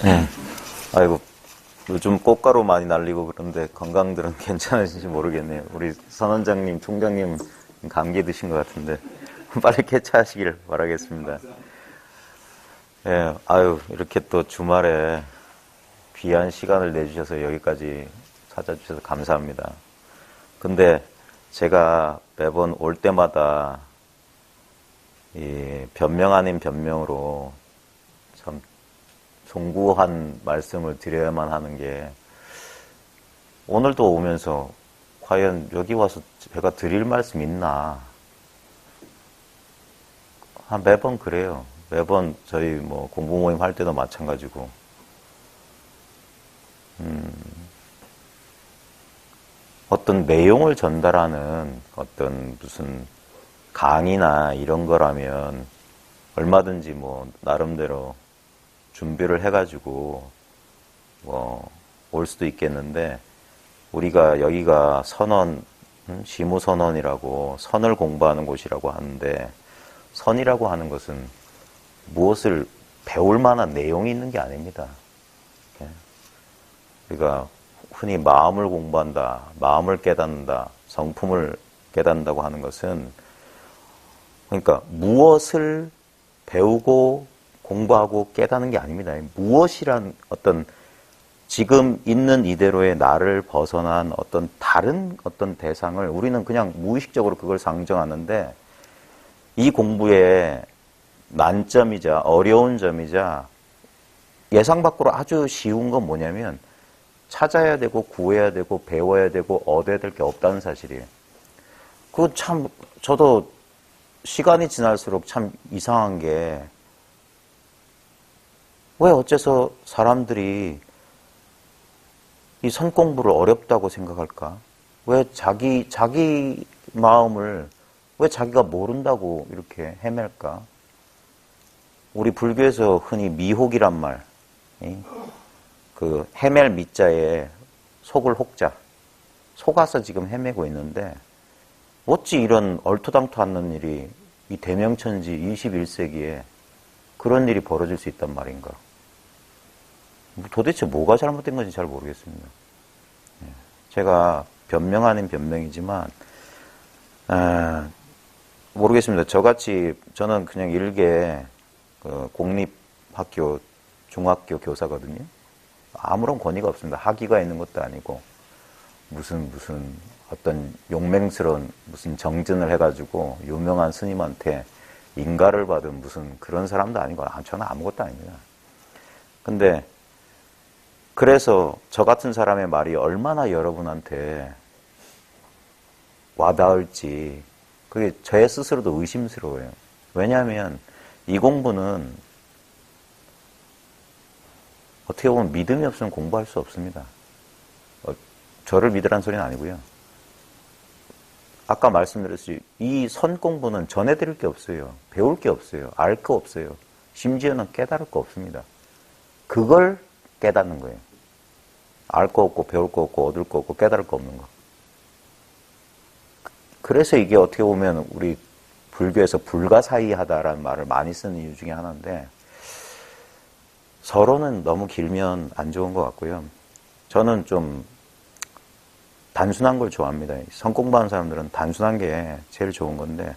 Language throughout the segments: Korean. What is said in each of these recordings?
네. 아이고, 요즘 꽃가루 많이 날리고 그런데 건강들은 괜찮으신지 모르겠네요. 우리 선 원장님, 총장님 감기 드신 것 같은데 빨리 쾌차하시길 바라겠습니다. 예, 아유, 이렇게 또 주말에 귀한 시간을 내주셔서 여기까지 찾아주셔서 감사합니다. 근데 제가 매번 올 때마다 이 변명 아닌 변명으로 참 송구한 말씀을 드려야만 하는 게, 오늘도 오면서 과연 여기 와서 제가 드릴 말씀 있나? 매번 그래요. 매번 저희 뭐 공부 모임 할 때도 마찬가지고. 어떤 내용을 전달하는 어떤 무슨 강의나 이런 거라면 얼마든지 뭐 나름대로 준비를 해가지고 뭐 올 수도 있겠는데, 우리가 여기가 선언, 시무선언이라고 선을 공부하는 곳이라고 하는데, 선이라고 하는 것은 무엇을 배울 만한 내용이 있는 게 아닙니다. 우리가 흔히 마음을 공부한다, 마음을 깨닫는다, 성품을 깨닫는다고 하는 것은, 그러니까 무엇을 배우고 공부하고 깨닫는 게 아닙니다. 무엇이란 어떤 지금 있는 이대로의 나를 벗어난 어떤 다른 어떤 대상을 우리는 그냥 무의식적으로 그걸 상정하는데, 이 공부의 난점이자 어려운 점이자 예상 밖으로 아주 쉬운 건 뭐냐면, 찾아야 되고 구해야 되고 배워야 되고 얻어야 될 게 없다는 사실이에요. 그거 참 저도 시간이 지날수록 참 이상한 게, 왜 어째서 사람들이 이 선 공부를 어렵다고 생각할까? 왜 자기 마음을 왜 자기가 모른다고 이렇게 헤맬까? 우리 불교에서 흔히 미혹이란 말, 그 헤맬 미자에 속을 혹자, 속아서 지금 헤매고 있는데, 어찌 이런 얼토당토 않는 일이 이 대명천지 21세기에 그런 일이 벌어질 수 있단 말인가? 도대체 뭐가 잘못된 건지 잘 모르겠습니다. 제가 변명 아닌 변명이지만, 모르겠습니다. 저는 그냥 일개 공립학교, 중학교 교사거든요. 아무런 권위가 없습니다. 학위가 있는 것도 아니고, 무슨 어떤 용맹스러운 무슨 정진을 해가지고 유명한 스님한테 인가를 받은 무슨 그런 사람도 아니고, 저는 아무것도 아닙니다. 근데 그래서 저 같은 사람의 말이 얼마나 여러분한테 와닿을지 그게 제 스스로도 의심스러워요. 왜냐하면 이 공부는 어떻게 보면 믿음이 없으면 공부할 수 없습니다. 저를 믿으라는 소리는 아니고요. 아까 말씀드렸듯이 이 선 공부는 전해드릴 게 없어요. 배울 게 없어요. 알 거 없어요. 심지어는 깨달을 거 없습니다. 그걸 깨닫는 거예요. 알 거 없고 배울 거 없고 얻을 거 없고 깨달을 거 없는 거. 그래서 이게 어떻게 보면 우리 불교에서 불가사의하다라는 말을 많이 쓰는 이유 중에 하나인데, 서론은 너무 길면 안 좋은 것 같고요. 저는 좀 단순한 걸 좋아합니다. 선 공부하는 사람들은 단순한 게 제일 좋은 건데,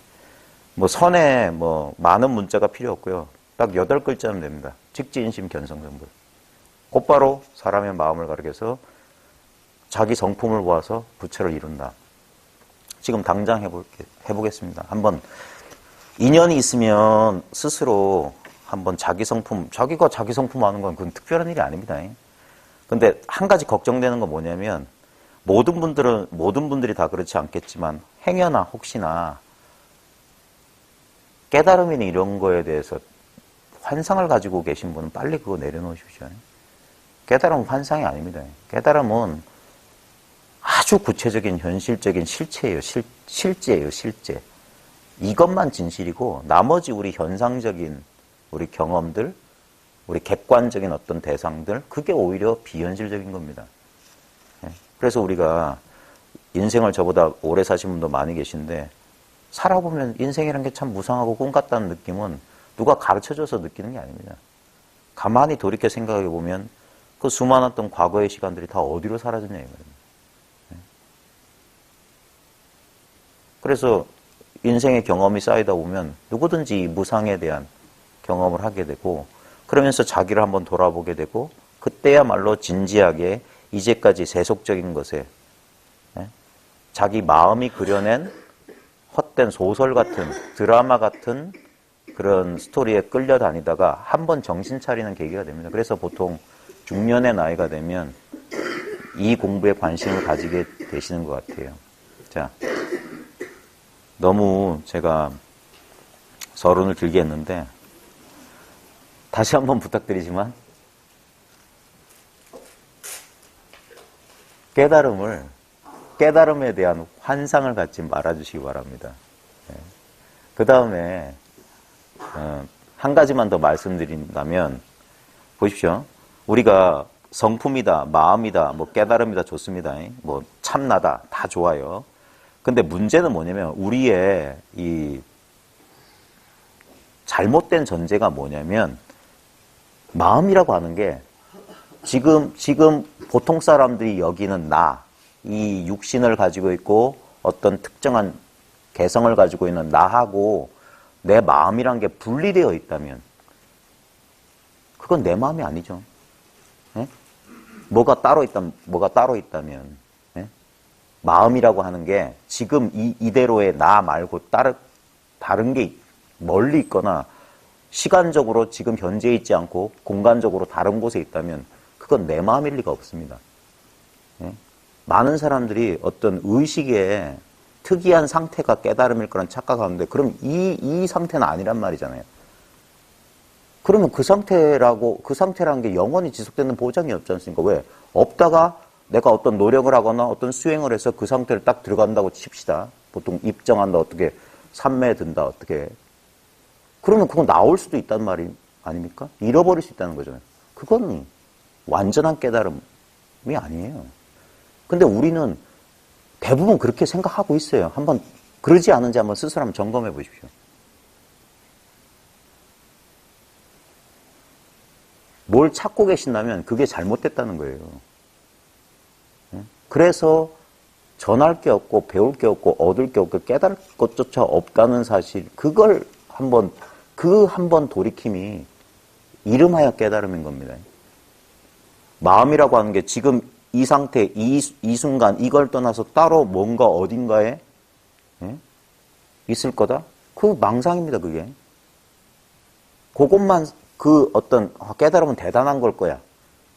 뭐 선에 뭐 많은 문자가 필요 없고요. 딱 8글자면 됩니다. 직지인심 견성성불. 곧바로 사람의 마음을 가리켜서 자기 성품을 모아서 부처를 이룬다. 지금 당장 해보겠습니다. 한번 인연이 있으면 스스로 한번 자기가 자기 성품 아는 건 그건 특별한 일이 아닙니다. 근데 한 가지 걱정되는 건 뭐냐면, 모든 분들이 다 그렇지 않겠지만 행여나 혹시나 깨달음이나 이런 거에 대해서 환상을 가지고 계신 분은 빨리 그거 내려놓으십시오. 깨달음은 환상이 아닙니다. 깨달음은 아주 구체적인 현실적인 실체예요. 실제예요. 실제. 이것만 진실이고, 나머지 우리 현상적인 우리 경험들, 우리 객관적인 어떤 대상들, 그게 오히려 비현실적인 겁니다. 그래서 우리가 인생을 저보다 오래 사신 분도 많이 계신데, 살아보면 인생이라는 게 참 무상하고 꿈 같다는 느낌은 누가 가르쳐줘서 느끼는 게 아닙니다. 가만히 돌이켜 생각해 보면 그 수많았던 과거의 시간들이 다 어디로 사라졌냐 이거예요. 그래서 인생의 경험이 쌓이다 보면 누구든지 이 무상에 대한 경험을 하게 되고 그러면서 자기를 한번 돌아보게 되고 그때야말로 진지하게 이제까지 세속적인 것에 자기 마음이 그려낸 헛된 소설 같은 드라마 같은 그런 스토리에 끌려다니다가 한번 정신 차리는 계기가 됩니다. 그래서 보통 중년의 나이가 되면 이 공부에 관심을 가지게 되시는 것 같아요. 자, 너무 제가 서론을 길게 했는데 다시 한번 부탁드리지만 깨달음에 대한 환상을 갖지 말아주시기 바랍니다. 그 다음에 한 가지만 더 말씀드린다면 보십시오. 우리가 성품이다, 마음이다, 뭐 깨달음이다 좋습니다. 뭐 참나다 다 좋아요. 근데 문제는 뭐냐면 우리의 이 잘못된 전제가 뭐냐면 마음이라고 하는 게 지금 보통 사람들이 여기는 나, 이 육신을 가지고 있고 어떤 특정한 개성을 가지고 있는 나하고 내 마음이란 게 분리되어 있다면 그건 내 마음이 아니죠. 예? 뭐가 따로 있다면 예? 마음이라고 하는 게 지금 이대로의 나 말고 다른 게 멀리 있거나 시간적으로 지금 현재 있지 않고 공간적으로 다른 곳에 있다면 그건 내 마음일 리가 없습니다. 예? 많은 사람들이 어떤 의식의 특이한 상태가 깨달음일 거란 착각하는데 그럼 이 상태는 아니란 말이잖아요. 그러면 그 상태라는 게 영원히 지속되는 보장이 없지 않습니까? 왜? 없다가 내가 어떤 노력을 하거나 어떤 수행을 해서 그 상태를 딱 들어간다고 칩시다. 보통 입정한다, 어떻게, 삼매에 든다, 어떻게. 그러면 그거 나올 수도 있단 말이 아닙니까? 잃어버릴 수 있다는 거잖아요. 그건 완전한 깨달음이 아니에요. 근데 우리는 대부분 그렇게 생각하고 있어요. 한번 그러지 않은지 한번 스스로 한번 점검해 보십시오. 뭘 찾고 계신다면 그게 잘못됐다는 거예요. 그래서 전할 게 없고 배울 게 없고 얻을 게 없고 깨달을 것조차 없다는 사실, 그걸 한 번 돌이킴이 이름하여 깨달음인 겁니다. 마음이라고 하는 게 지금 이 상태, 이 순간, 이걸 떠나서 따로 뭔가 어딘가에 있을 거다? 그 망상입니다, 그게. 그것만 그 어떤 깨달음은 대단한 걸 거야.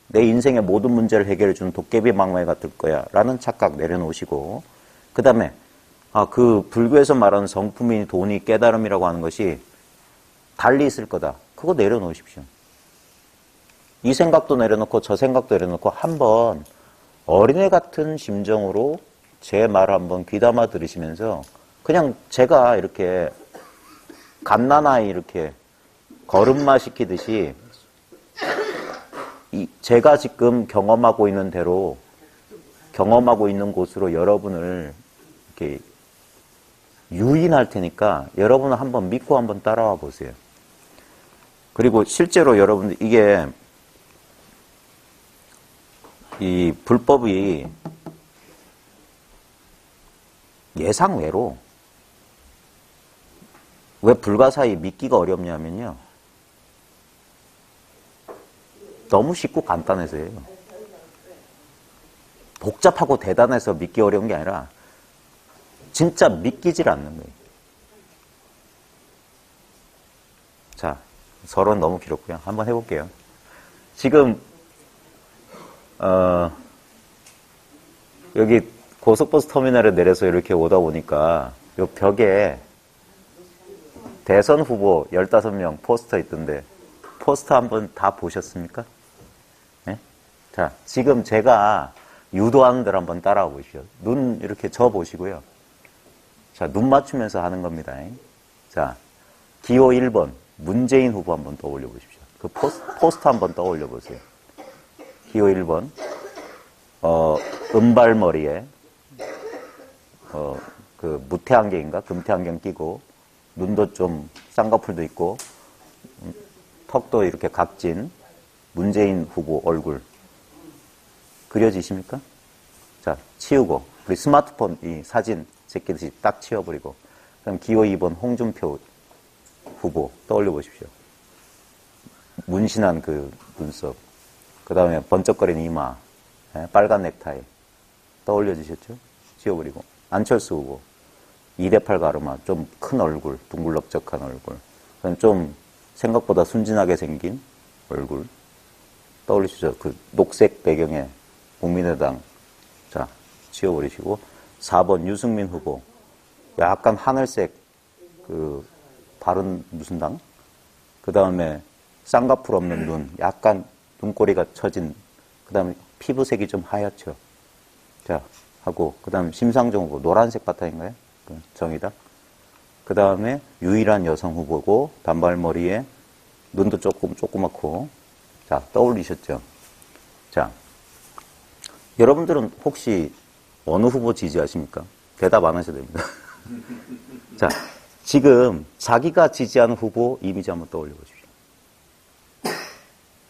내 인생의 모든 문제를 해결해 주는 도깨비 막말 같을 거야. 라는 착각 내려놓으시고, 그 다음에, 그 불교에서 말하는 성품이 돈이 깨달음이라고 하는 것이 달리 있을 거다. 그거 내려놓으십시오. 이 생각도 내려놓고 저 생각도 내려놓고 한번 어린애 같은 심정으로 제 말을 한번 귀담아 들으시면서 그냥 제가 이렇게 갓난아이 이렇게 걸음마 시키듯이 제가 지금 경험하고 있는 대로 경험하고 있는 곳으로 여러분을 이렇게 유인할 테니까 여러분은 한번 믿고 한번 따라와 보세요. 그리고 실제로 여러분들 이게 이 불법이 예상외로 왜 불가사의 믿기가 어렵냐면요. 너무 쉽고 간단해서예요. 복잡하고 대단해서 믿기 어려운 게 아니라 진짜 믿기질 않는 거예요. 자, 서론 너무 길었고요. 한번 해볼게요. 지금 여기 고속버스 터미널에 내려서 이렇게 오다 보니까 요 벽에 대선 후보 15명 포스터 있던데 포스터 한번 다 보셨습니까? 네? 자, 지금 제가 유도하는 대로 한번 따라와 보시죠. 눈 이렇게 저 보시고요. 자, 눈 맞추면서 하는 겁니다. 자, 기호 1번 문재인 후보 한번 떠올려 보십시오. 그 포스터 한번 떠올려 보세요. 기호 1번 은발머리에 그 무태안경인가 금태안경 끼고 눈도 좀 쌍꺼풀도 있고 턱도 이렇게 각진 문재인 후보 얼굴 그려지십니까? 자, 치우고 우리 스마트폰 이 사진 제끼듯이 딱 치워버리고 그럼 기호 2번 홍준표 후보 떠올려 보십시오. 문신한 그 눈썹, 그 다음에 번쩍거리는 이마, 빨간 넥타이 떠올려 주셨죠? 지워버리고 안철수 후보 2대8 가르마, 좀 큰 얼굴, 둥글럭적한 얼굴, 그다음 좀 생각보다 순진하게 생긴 얼굴 떠올리시죠? 그 녹색 배경에 국민의당 자 지워버리시고 4번 유승민 후보 약간 하늘색 그 바른 무슨 당? 그 다음에 쌍꺼풀 없는 눈, 약간 눈꼬리가 처진, 그 다음에 피부색이 좀 하얗죠. 자, 하고, 그 다음 심상정 후보, 노란색 바탕인가요? 정의당. 그 다음에 유일한 여성 후보고, 단발머리에 눈도 조그맣고, 자, 떠올리셨죠? 자, 여러분들은 혹시 어느 후보 지지하십니까? 대답 안 하셔도 됩니다. 자, 지금 자기가 지지하는 후보 이미지 한번 떠올려 보십시오.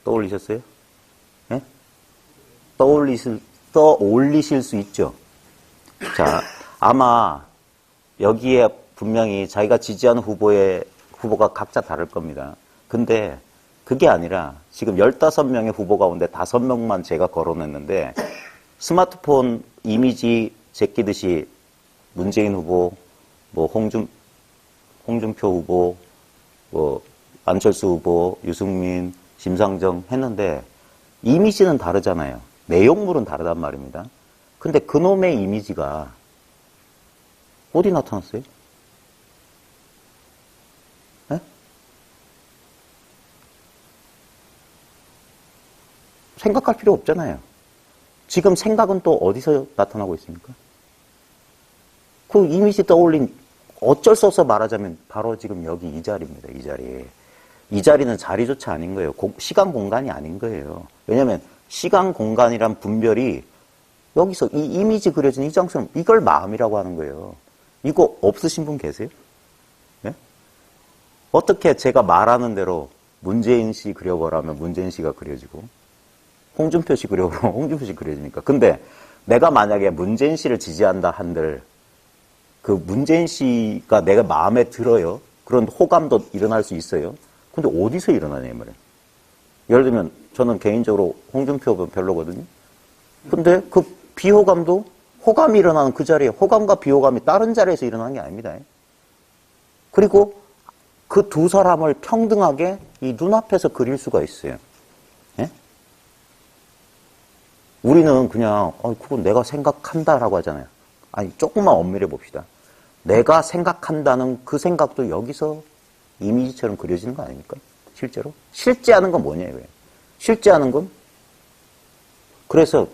떠올리셨어요? 예? 떠올리실 수 있죠? 자, 아마 여기에 분명히 자기가 지지하는 후보가 각자 다를 겁니다. 근데 그게 아니라 지금 15명의 후보 가운데 5명만 제가 거론했는데 스마트폰 이미지 제끼듯이 문재인 후보, 뭐 홍준표 후보, 뭐 안철수 후보, 유승민, 심상정 했는데 이미지는 다르잖아요. 내용물은 다르단 말입니다. 근데 그놈의 이미지가 어디 나타났어요? 네? 생각할 필요 없잖아요. 지금 생각은 또 어디서 나타나고 있습니까? 그 이미지 떠올린 어쩔 수 없어 말하자면 바로 지금 여기 이 자리입니다. 이 자리. 이 자리는 자리조차 아닌 거예요. 시간 공간이 아닌 거예요. 왜냐하면 시간 공간이란 분별이 여기서 이 이미지 그려진 이 장소는 이걸 마음이라고 하는 거예요. 이거 없으신 분 계세요? 네? 어떻게 제가 말하는 대로 문재인 씨 그려보라면 문재인 씨가 그려지고 홍준표 씨 그려보라면 홍준표 씨 그려지니까. 근데 내가 만약에 문재인 씨를 지지한다 한들 그 문재인 씨가 내가 마음에 들어요. 그런 호감도 일어날 수 있어요. 근데 어디서 일어나냐 이 말이에요. 예를 들면 저는 개인적으로 홍준표 별로거든요. 근데 그 비호감도 호감이 일어나는 그 자리에 호감과 비호감이 다른 자리에서 일어나는 게 아닙니다. 그리고 그 두 사람을 평등하게 이 눈앞에서 그릴 수가 있어요. 예? 우리는 그냥 그건 내가 생각한다라고 하잖아요. 아니 조금만 엄밀해 봅시다. 내가 생각한다는 그 생각도 여기서 이미지처럼 그려지는 거 아닙니까? 실제로? 실제하는 건 뭐냐 이거예요. 실제하는 건 그래서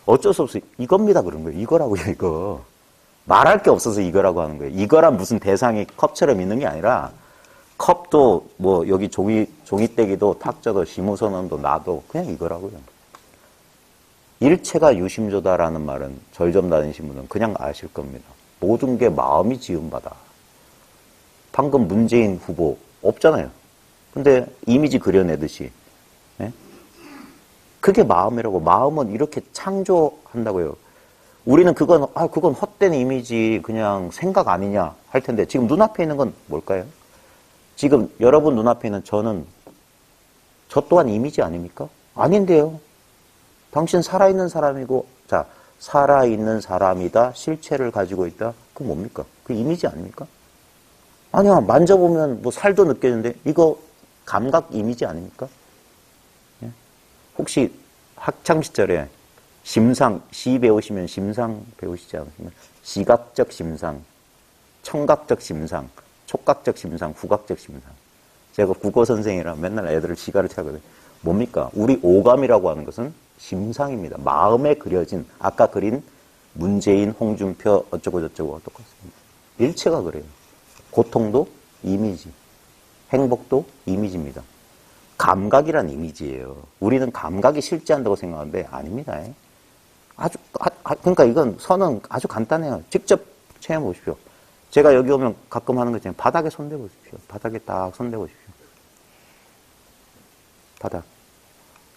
어쩔 수 없이 이겁니다 그런 거예요. 이거라고요 이거. 말할 게 없어서 이거라고 하는 거예요. 이거란 무슨 대상이 컵처럼 있는 게 아니라 컵도 뭐 여기 종이떼기도 탁자도 시무선언도 나도 그냥 이거라고요. 일체가 유심조다라는 말은 절점 다니신 분은 그냥 아실 겁니다. 모든 게 마음이 지은 바다. 방금 문재인 후보 없잖아요. 근데 이미지 그려내듯이. 예? 그게 마음이라고. 마음은 이렇게 창조한다고요. 우리는 그건 헛된 이미지 그냥 생각 아니냐 할 텐데 지금 눈앞에 있는 건 뭘까요? 지금 여러분 눈앞에 있는 저 또한 이미지 아닙니까? 아닌데요. 당신 살아있는 사람이고 자 살아있는 사람이다. 실체를 가지고 있다. 그건 뭡니까? 그 이미지 아닙니까? 아니야. 만져보면 뭐 살도 느껴지는데 이거 감각 이미지 아닙니까? 예? 혹시 학창시절에 시 배우시면 심상 배우시지 않으시면 시각적 심상, 청각적 심상, 촉각적 심상, 후각적 심상. 제가 국어 선생이라 맨날 애들을 시가를 차거든요. 뭡니까? 우리 오감이라고 하는 것은 심상입니다. 마음에 그려진 아까 그린 문재인, 홍준표 어쩌고 저쩌고가 똑같습니다. 일체가 그래요. 고통도 이미지, 행복도 이미지입니다. 감각이란 이미지예요. 우리는 감각이 실제한다고 생각하는데 아닙니다. 그러니까 이건 선은 아주 간단해요. 직접 체험해 보십시오. 제가 여기 오면 가끔 하는 거 있잖아요. 바닥에 손대 보십시오. 바닥에 딱 손대 보십시오. 바닥.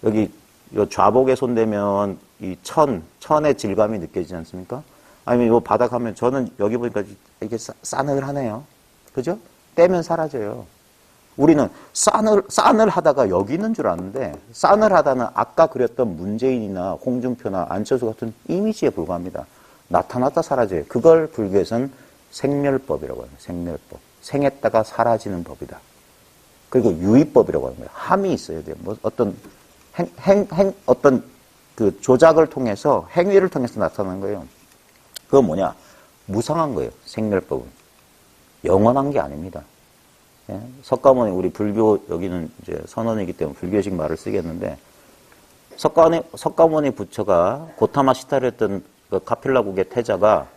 여기 요 좌복에 손대면 이 천의 질감이 느껴지지 않습니까? 아니면 요 바닥 하면 저는 여기 보니까 이게 싸늘하네요. 그죠? 떼면 사라져요. 우리는 싸늘하다가 여기 있는 줄 아는데 싸늘하다는 아까 그렸던 문재인이나 홍준표나 안철수 같은 이미지에 불과합니다. 나타났다 사라져요. 그걸 불교에서는 생멸법이라고 합니다. 생멸법. 생했다가 사라지는 법이다. 그리고 유의법이라고 하는 거예요. 함이 있어야 돼요. 뭐 어떤 어떤 그 조작을 통해서 행위를 통해서 나타나는 거예요. 그건 뭐냐? 무상한 거예요. 생멸법은. 영원한 게 아닙니다. 예? 석가모니, 우리 불교, 여기는 이제 선언이기 때문에 불교식 말을 쓰겠는데, 석가모니 부처가 고타마 시타르였던 그 카필라국의 태자가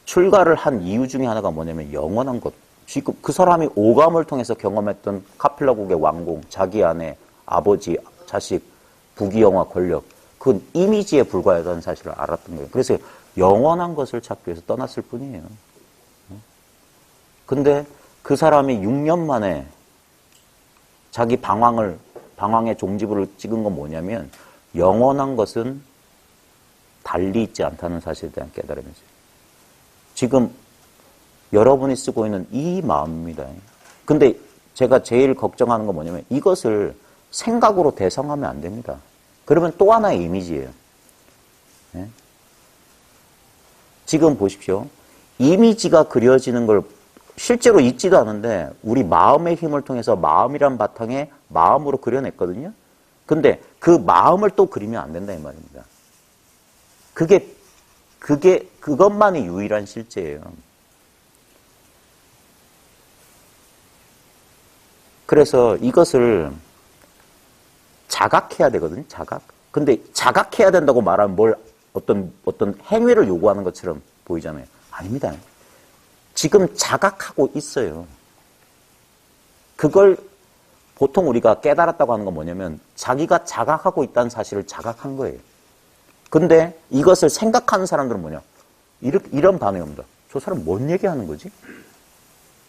출가를 한 이유 중에 하나가 뭐냐면 영원한 것. 지금 그 사람이 오감을 통해서 경험했던 카필라국의 왕공, 자기 아내, 아버지, 자식, 부귀영화, 권력, 그건 이미지에 불과하다는 사실을 알았던 거예요. 그래서 영원한 것을 찾기 위해서 떠났을 뿐이에요. 근데 그 사람이 6년 만에 자기 방황의 종지부를 찍은 건 뭐냐면 영원한 것은 달리 있지 않다는 사실에 대한 깨달음이죠. 지금 여러분이 쓰고 있는 이 마음입니다. 근데 제가 제일 걱정하는 건 뭐냐면 이것을 생각으로 대상하면 안 됩니다. 그러면 또 하나의 이미지예요. 네? 지금 보십시오. 이미지가 그려지는 걸 실제로 있지도 않은데 우리 마음의 힘을 통해서 마음이란 바탕에 마음으로 그려냈거든요. 근데 그 마음을 또 그리면 안 된다 이 말입니다. 그것만이 유일한 실제예요. 그래서 이것을 자각해야 되거든요. 자각. 근데 자각해야 된다고 말하면 어떤 행위를 요구하는 것처럼 보이잖아요. 아닙니다. 지금 자각하고 있어요. 그걸 보통 우리가 깨달았다고 하는 건 뭐냐면 자기가 자각하고 있다는 사실을 자각한 거예요. 근데 이것을 생각하는 사람들은 뭐냐? 이런 반응이 옵니다. 저 사람 뭔 얘기하는 거지?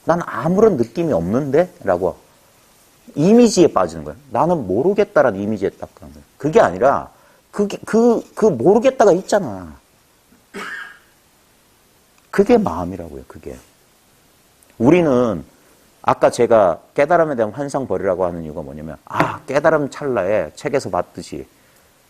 난 아무런 느낌이 없는데? 라고 이미지에 빠지는 거예요. 나는 모르겠다라는 이미지에 딱 가는 거예요. 그게 아니라 그 모르겠다가 있잖아. 그게 마음이라고요. 그게. 우리는 아까 제가 깨달음에 대한 환상 버리라고 하는 이유가 뭐냐면 깨달음 찰나에 책에서 봤듯이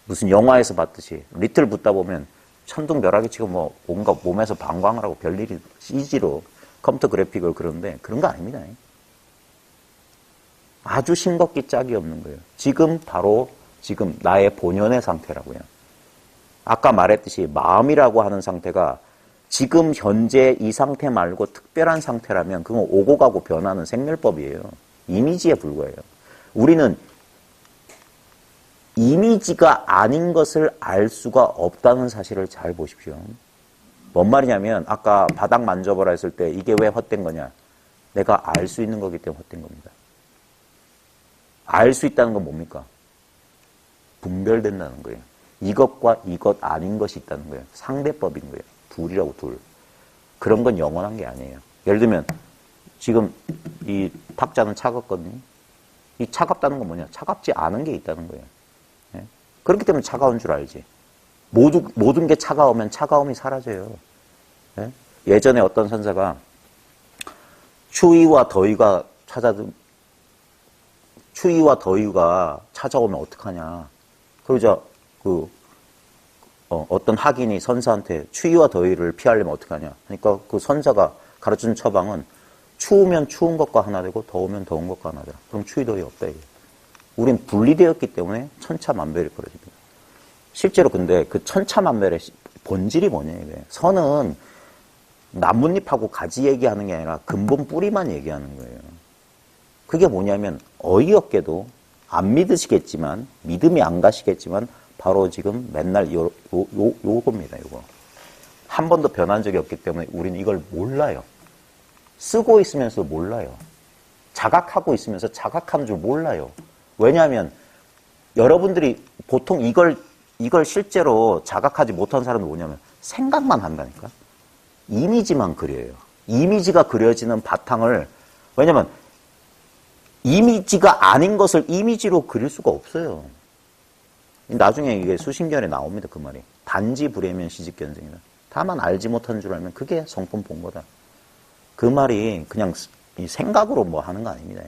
무슨 영화에서 봤듯이 리틀 붙다 보면 천둥벼락이 치고 뭐 온갖 몸에서 방광을 하고 별일이 CG로 컴퓨터 그래픽을 그러는데 그런 거 아닙니다. 아주 싱겁기 짝이 없는 거예요. 지금 바로 지금 나의 본연의 상태라고요. 아까 말했듯이 마음이라고 하는 상태가 지금 현재 이 상태 말고 특별한 상태라면 그건 오고 가고 변하는 생멸법이에요. 이미지에 불과해요. 우리는 이미지가 아닌 것을 알 수가 없다는 사실을 잘 보십시오. 뭔 말이냐면 아까 바닥 만져보라 했을 때 이게 왜 헛된 거냐? 내가 알 수 있는 거기 때문에 헛된 겁니다. 알 수 있다는 건 뭡니까? 분별된다는 거예요. 이것과 이것 아닌 것이 있다는 거예요. 상대법인 거예요. 둘이라고 둘. 그런 건 영원한 게 아니에요. 예를 들면 지금 이 탁자는 차갑거든요. 이 차갑다는 건 뭐냐? 차갑지 않은 게 있다는 거예요. 예? 그렇기 때문에 차가운 줄 알지. 모든 게 차가우면 차가움이 사라져요. 예? 예전에 어떤 선사가 추위와 더위가 찾아오면 어떡하냐. 그러자 어떤 학인이 선사한테 추위와 더위를 피하려면 어떡하냐. 그러니까 그 선사가 가르치는 처방은 추우면 추운 것과 하나 되고 더우면 더운 것과 하나 되라. 그럼 추위 더위 없다 이게. 우린 분리되었기 때문에 천차만별이 벌어집니다. 실제로 근데 그 천차만별의 본질이 뭐냐 이게. 선은 나뭇잎하고 가지 얘기하는 게 아니라 근본 뿌리만 얘기하는 거예요. 그게 뭐냐면 어이없게도 안 믿으시겠지만 믿음이 안 가시겠지만 바로 지금 맨날 요겁니다. 요거. 한 번도 변한 적이 없기 때문에 우리는 이걸 몰라요. 쓰고 있으면서 몰라요. 자각하고 있으면서 자각하는 줄 몰라요. 왜냐하면 여러분들이 보통 이걸 실제로 자각하지 못한 사람은 뭐냐면 생각만 한다니까. 이미지만 그려요. 이미지가 그려지는 바탕을 왜냐면 이미지가 아닌 것을 이미지로 그릴 수가 없어요. 나중에 이게 수십 년에 나옵니다. 그 말이. 단지 불해면 시집견생이다. 다만 알지 못한 줄 알면 그게 성품 본 거다. 그 말이 그냥 생각으로 뭐 하는 거 아닙니다.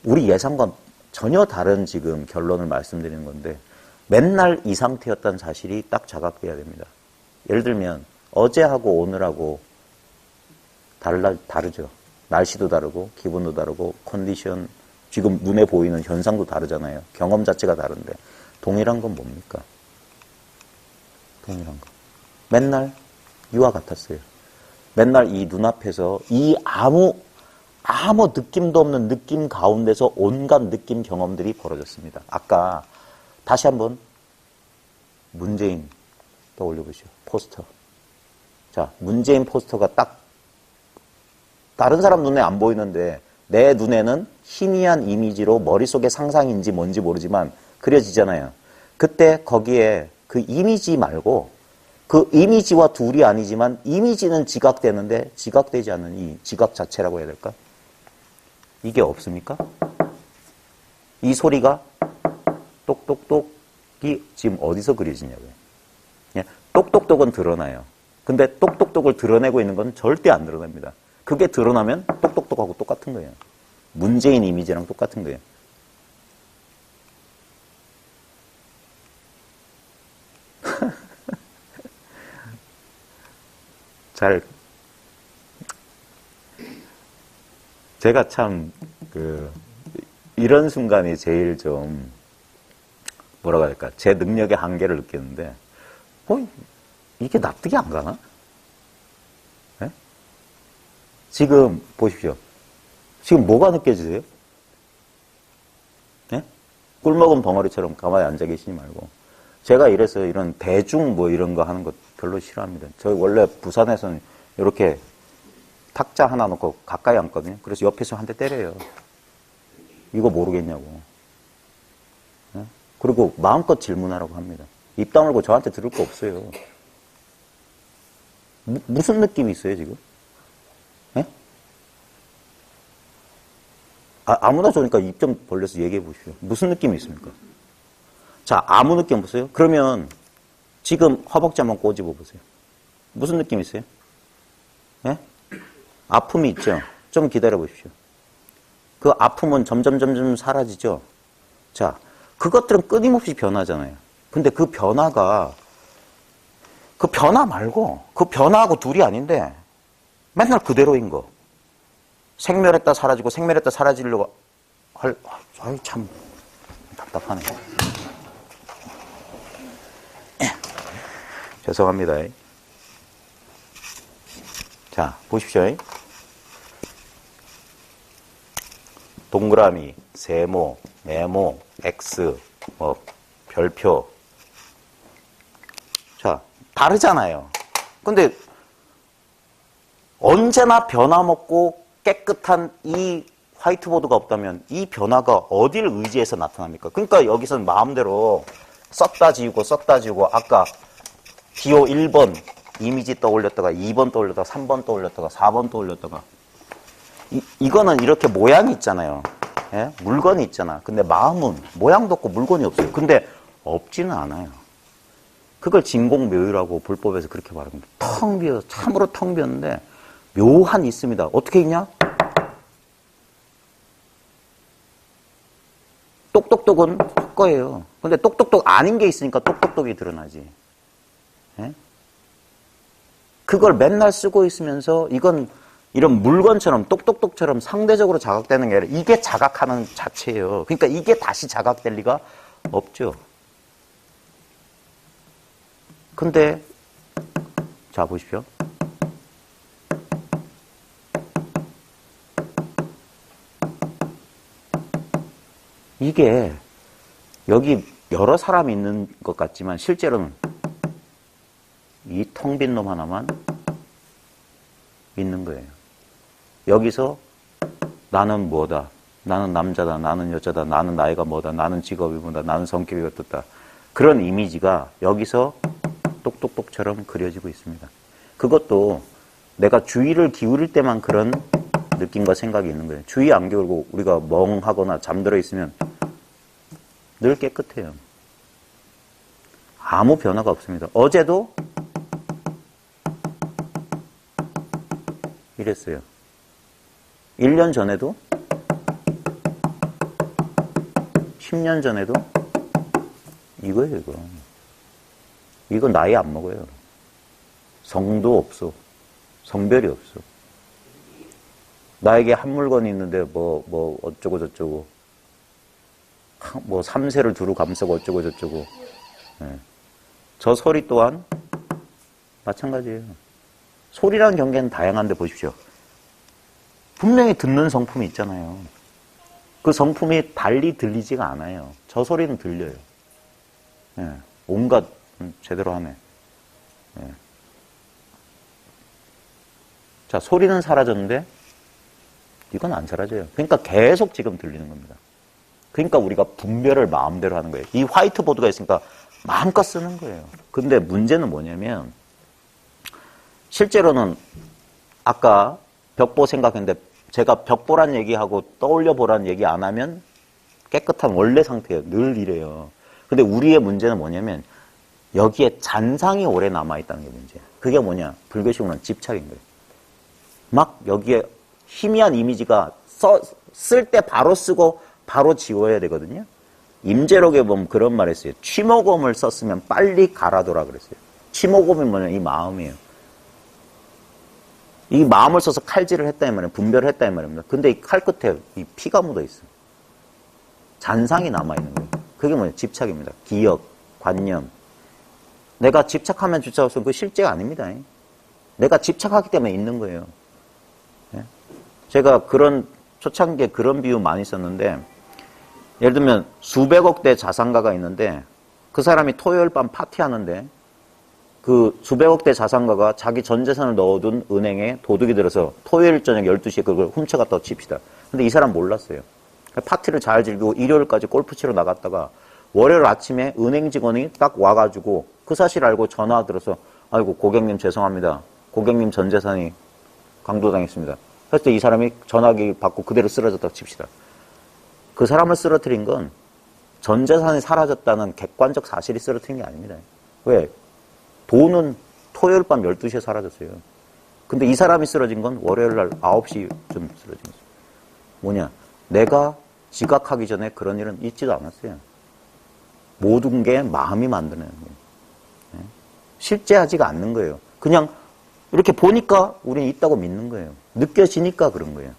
우리 예상과 전혀 다른 지금 결론을 말씀드리는 건데 맨날 이 상태였다는 사실이 딱 자각돼야 됩니다. 예를 들면 어제하고 오늘하고 다르죠. 날씨도 다르고 기분도 다르고 컨디션, 지금 눈에 보이는 현상도 다르잖아요. 경험 자체가 다른데 동일한 건 뭡니까? 동일한 거. 맨날 이와 같았어요. 맨날 이 눈앞에서 이 아무 느낌도 없는 느낌 가운데서 온갖 느낌 경험들이 벌어졌습니다. 아까 다시 한번 문재인 떠올려보시죠. 포스터. 자, 문재인 포스터가 딱 다른 사람 눈에 안 보이는데 내 눈에는 희미한 이미지로 머릿속에 상상인지 뭔지 모르지만 그려지잖아요. 그때 거기에 그 이미지 말고 그 이미지와 둘이 아니지만 이미지는 지각되는데 지각되지 않는 이 지각 자체라고 해야 될까? 이게 없습니까? 이 소리가 똑똑똑이 지금 어디서 그려지냐고요. 예? 똑똑똑은 드러나요. 근데 똑똑똑을 드러내고 있는 건 절대 안 드러납니다. 그게 드러나면 똑똑똑하고 똑같은 거예요. 문재인 이미지랑 똑같은 거예요. 제가 참, 이런 순간이 제일 좀, 뭐라고 할까, 제 능력의 한계를 느꼈는데, 이게 납득이 안 가나? 네? 지금, 보십시오. 지금 뭐가 느껴지세요? 네? 꿀 먹은 벙어리처럼 가만히 앉아 계시지 말고. 제가 이래서 이런 대중 뭐 이런 거 하는 거 별로 싫어합니다. 저 원래 부산에서는 이렇게 탁자 하나 놓고 가까이 앉거든요. 그래서 옆에서 한 대 때려요. 이거 모르겠냐고. 네? 그리고 마음껏 질문하라고 합니다. 입 다물고 저한테 들을 거 없어요. 무슨 느낌이 있어요, 지금? 네? 아무나 좋으니까 입 좀 벌려서 얘기해 보십시오. 무슨 느낌이 있습니까? 자, 아무 느낌 없어요? 그러면 지금 허벅지 한번 꼬집어 보세요. 무슨 느낌 있어요? 예? 아픔이 있죠? 좀 기다려 보십시오. 그 아픔은 점점 사라지죠? 자, 그것들은 끊임없이 변하잖아요. 근데 그 변화가, 그 변화 말고, 그 변화하고 둘이 아닌데, 맨날 그대로인 거. 생멸했다 사라지고, 생멸했다 사라지려고 참, 답답하네. 죄송합니다. 자, 보십시오. 동그라미, 세모, 네모, X, 별표. 자, 다르잖아요. 근데 언제나 변화먹고 깨끗한 이 화이트보드가 없다면 이 변화가 어디를 의지해서 나타납니까? 그러니까 여기서는 마음대로 썼다 지우고 아까 기호 1번 이미지 떠올렸다가 2번 떠올렸다가 3번 떠올렸다가 4번 떠올렸다가 이거는 이렇게 모양이 있잖아요. 예? 물건이 있잖아. 근데 마음은 모양도 없고 물건이 없어요. 근데 없지는 않아요. 그걸 진공묘유라고 불법에서 그렇게 말합니다. 텅 비어, 참으로 텅 비었는데 묘한 있습니다. 어떻게 있냐? 똑똑똑은 거예요. 근데 똑똑똑 아닌 게 있으니까 똑똑똑이 드러나지. 예? 그걸 맨날 쓰고 있으면서 이건 이런 물건처럼 똑똑똑처럼 상대적으로 자각되는 게 아니라 이게 자각하는 자체예요. 그러니까 이게 다시 자각될 리가 없죠. 근데 자 보십시오. 이게 여기 여러 사람이 있는 것 같지만 실제로는 이 텅 빈 놈 하나만 있는 거예요. 여기서 나는 뭐다, 나는 남자다, 나는 여자다, 나는 나이가 뭐다, 나는 직업이 뭐다, 나는 성격이 어떻다. 그런 이미지가 여기서 똑똑똑처럼 그려지고 있습니다. 그것도 내가 주의를 기울일 때만 그런 느낌과 생각이 있는 거예요. 주의 안 기울고 우리가 멍하거나 잠들어 있으면 늘 깨끗해요. 아무 변화가 없습니다. 어제도 이랬어요. 1년 전에도 10년 전에도 이거예요, 이거. 이거 나이 안 먹어요. 성도 없어. 성별이 없어. 나에게 한 물건이 있는데 뭐 어쩌고 저쩌고 뭐 3세를 두루 감싸고 어쩌고 저쩌고. 네. 저 소리 또한 마찬가지예요. 소리라는 경계는 다양한데 보십시오. 분명히 듣는 성품이 있잖아요. 그 성품이 달리 들리지가 않아요. 저 소리는 들려요. 네. 온갖 제대로 하네. 네. 자, 소리는 사라졌는데 이건 안 사라져요. 그러니까 계속 지금 들리는 겁니다. 그러니까 우리가 분별을 마음대로 하는 거예요. 이 화이트보드가 있으니까 마음껏 쓰는 거예요. 근데 문제는 뭐냐면 실제로는 아까 벽보 생각했는데 제가 벽보란 얘기하고 떠올려 보란 얘기 안 하면 깨끗한 원래 상태예요. 늘 이래요. 근데 우리의 문제는 뭐냐면 여기에 잔상이 오래 남아있다는 게 문제예요. 그게 뭐냐? 불교식으로는 집착인 거예요. 막 여기에 희미한 이미지가 쓸 때 바로 쓰고 바로 지워야 되거든요. 임재록에 보면 그런 말 했어요. 취모검을 썼으면 빨리 갈아둬라 그랬어요. 취모검이 뭐냐? 이 마음이에요. 이 마음을 써서 칼질을 했다 이 말이에요. 분별을 했다 이 말입니다. 근데 이 칼 끝에 이 피가 묻어 있어요. 잔상이 남아있는 거예요. 그게 뭐냐? 집착입니다. 기억, 관념. 내가 집착하면 집착 없으면 그거 실제가 아닙니다. 내가 집착하기 때문에 있는 거예요. 제가 그런 초창기에 그런 비유 많이 썼는데 예를 들면 수백억 대 자산가가 있는데 그 사람이 토요일 밤 파티하는데 그 수백억 대 자산가가 자기 전 재산을 넣어둔 은행에 도둑이 들어서 토요일 저녁 12시에 그걸 훔쳐갔다고 칩시다. 근데 이 사람 몰랐어요. 파티를 잘 즐기고 일요일까지 골프 치러 나갔다가 월요일 아침에 은행 직원이 딱 와가지고 그 사실 알고 전화 들어서 아이고 고객님 죄송합니다. 고객님 전 재산이 강도당했습니다. 그래서 이 사람이 전화기 받고 그대로 쓰러졌다고 칩시다. 그 사람을 쓰러뜨린 건 전 재산이 사라졌다는 객관적 사실이 쓰러뜨린 게 아닙니다. 왜? 돈은 토요일 밤 12시에 사라졌어요. 근데 이 사람이 쓰러진 건 월요일 날 9시쯤 쓰러진 거죠. 뭐냐? 내가 지각하기 전에 그런 일은 있지도 않았어요. 모든 게 마음이 만드는 거예요. 실제하지가 않는 거예요. 그냥 이렇게 보니까 우리는 있다고 믿는 거예요. 느껴지니까 그런 거예요.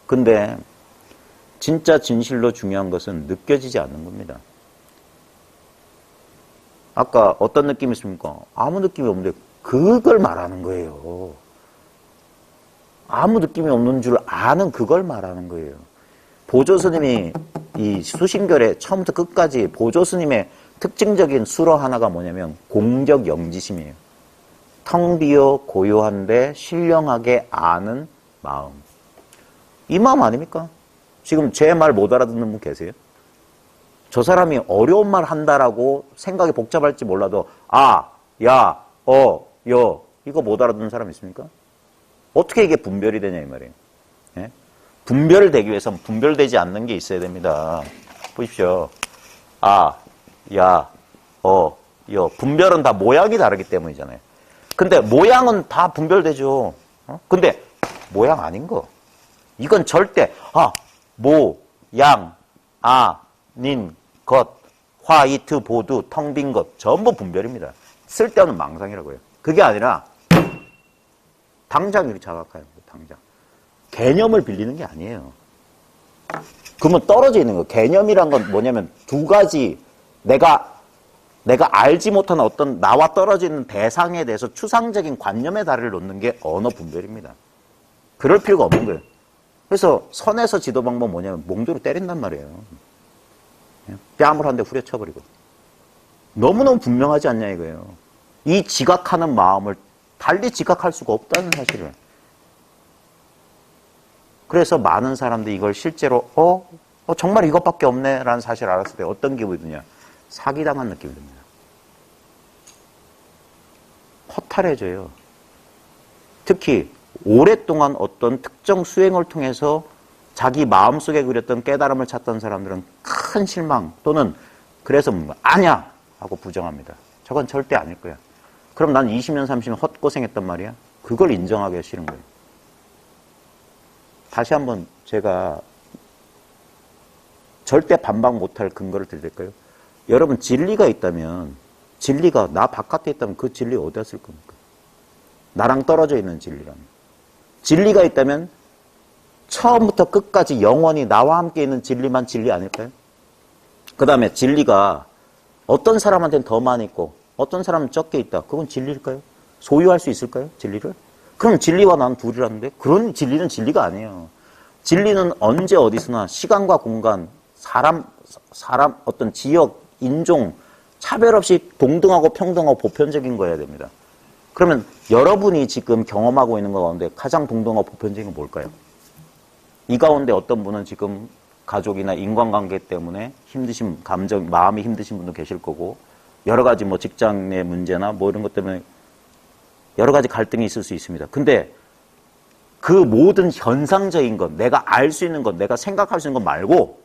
근데 진짜 진실로 중요한 것은 느껴지지 않는 겁니다. 아까 어떤 느낌이 있습니까? 아무 느낌이 없는데 그걸 말하는 거예요. 아무 느낌이 없는 줄 아는 그걸 말하는 거예요. 보조스님이 이 수신결에 처음부터 끝까지 보조스님의 특징적인 수로 하나가 뭐냐면 공적 영지심이에요. 텅 비어 고요한데 신령하게 아는 마음. 이 마음 아닙니까? 지금 제 말 못 알아듣는 분 계세요? 저 사람이 어려운 말 한다라고 생각이 복잡할지 몰라도 아, 야, 여 이거 못 알아듣는 사람 있습니까? 어떻게 이게 분별이 되냐 이 말이에요. 예? 분별되기 위해서는 분별되지 않는 게 있어야 됩니다. 보십시오. 아, 야, 여 분별은 다 모양이 다르기 때문이잖아요. 근데 모양은 다 분별되죠. 근데 모양 아닌 거. 이건 절대 모, 양, 닌, 것, 화이트, 보드, 텅 빈 것 전부 분별입니다. 쓸데없는 망상이라고 해요. 그게 아니라 당장 이렇게 자각하는 거예요. 당장. 개념을 빌리는 게 아니에요. 그러면 떨어져 있는 거예요. 개념이란 건 뭐냐면 두 가지 내가 알지 못하는 어떤 나와 떨어져 있는 대상에 대해서 추상적인 관념의 다리를 놓는 게 언어 분별입니다. 그럴 필요가 없는 거예요. 그래서 선에서 지도 방법 뭐냐면 몽도로 때린단 말이에요. 뺨을 한 대 후려쳐버리고. 너무너무 분명하지 않냐 이거예요. 이 지각하는 마음을 달리 지각할 수가 없다는 사실을. 그래서 많은 사람들이 이걸 실제로 정말 이것밖에 없네 라는 사실을 알았을 때 어떤 기분이 드냐. 사기당한 느낌이 듭니다. 허탈해져요. 특히 오랫동안 어떤 특정 수행을 통해서 자기 마음속에 그렸던 깨달음을 찾던 사람들은 큰 실망 또는 그래서 아니야 하고 부정합니다. 저건 절대 아닐 거야. 그럼 난 20년, 30년 헛고생했단 말이야. 그걸 인정하기가 싫은 거예요. 다시 한번 제가 절대 반박 못할 근거를 드릴까요? 여러분 진리가 있다면 진리가 나 바깥에 있다면 그 진리 어디다 쓸 겁니까? 나랑 떨어져 있는 진리라면. 진리가 있다면 처음부터 끝까지 영원히 나와 함께 있는 진리만 진리 아닐까요? 그 다음에 진리가 어떤 사람한테는 더 많이 있고 어떤 사람은 적게 있다. 그건 진리일까요? 소유할 수 있을까요? 진리를? 그럼 진리와 난 둘이라는데 그런 진리는 진리가 아니에요. 진리는 언제 어디서나 시간과 공간, 사람 어떤 지역, 인종 차별 없이 동등하고 평등하고 보편적인 거여야 됩니다. 그러면 여러분이 지금 경험하고 있는 것 가운데 가장 동등하고 보편적인 건 뭘까요? 이 가운데 어떤 분은 지금 가족이나 인간관계 때문에 힘드신 감정, 마음이 힘드신 분도 계실 거고 여러 가지 뭐 직장 내 문제나 뭐 이런 것 때문에 여러 가지 갈등이 있을 수 있습니다. 근데 그 모든 현상적인 것, 내가 알 수 있는 것, 내가 생각할 수 있는 것 말고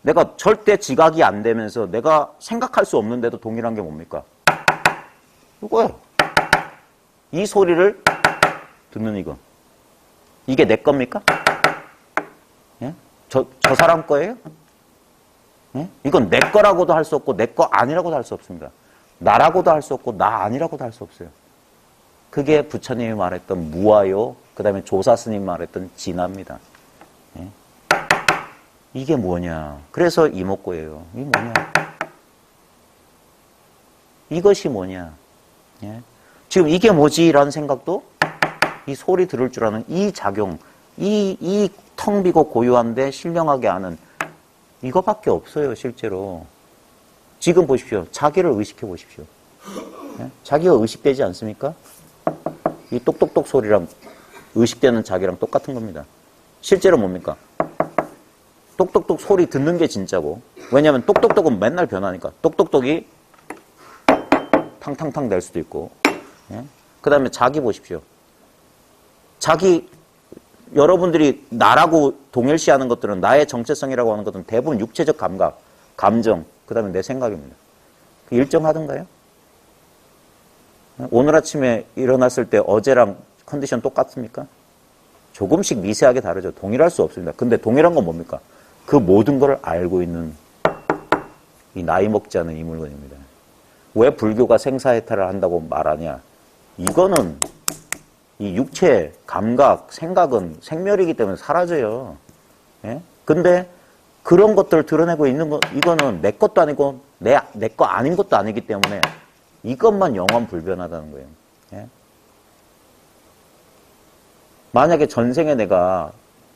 내가 절대 지각이 안 되면서 내가 생각할 수 없는데도 동일한 게 뭡니까? 이거예요. 이 소리를 듣는 이거. 이게 내 겁니까? 예? 저 사람 거예요? 예? 이건 내 거라고도 할 수 없고 내 거 아니라고도 할 수 없습니다. 나라고도 할 수 없고 나 아니라고도 할 수 없어요. 그게 부처님이 말했던 무아요, 그 다음에 조사 스님 말했던 진화입니다. 예? 이게 뭐냐. 그래서 이목고예요. 이게 뭐냐. 이것이 뭐냐. 예? 지금 이게 뭐지? 라는 생각도 이 소리 들을 줄 아는 이 작용, 이 텅 비고 고요한데 신령하게 아는 이거밖에 없어요, 실제로. 지금 보십시오. 자기를 의식해 보십시오. 예? 자기가 의식되지 않습니까? 이 똑똑똑 소리랑 의식되는 자기랑 똑같은 겁니다. 실제로 뭡니까? 똑똑똑 소리 듣는 게 진짜고. 왜냐하면 똑똑똑은 맨날 변하니까. 똑똑똑이 탕탕탕 될 수도 있고. 예? 그 다음에 자기 보십시오. 자기, 여러분들이 나라고 동일시하는 것들은 나의 정체성이라고 하는 것들은 대부분 육체적 감각, 감정, 그 다음에 내 생각입니다. 일정하던가요? 오늘 아침에 일어났을 때 어제랑 컨디션 똑같습니까? 조금씩 미세하게 다르죠. 동일할 수 없습니다. 근데 동일한 건 뭡니까? 그 모든 걸 알고 있는 이 나이 먹지 않은 이 물건입니다. 왜 불교가 생사해탈을 한다고 말하냐? 이거는 이 육체, 감각, 생각은 생멸이기 때문에 사라져요. 예? 근데 그런 것들을 드러내고 있는 거, 이거는 내 것도 아니고 내 거 아닌 것도 아니기 때문에 이것만 영원 불변하다는 거예요. 예? 만약에 전생에 내가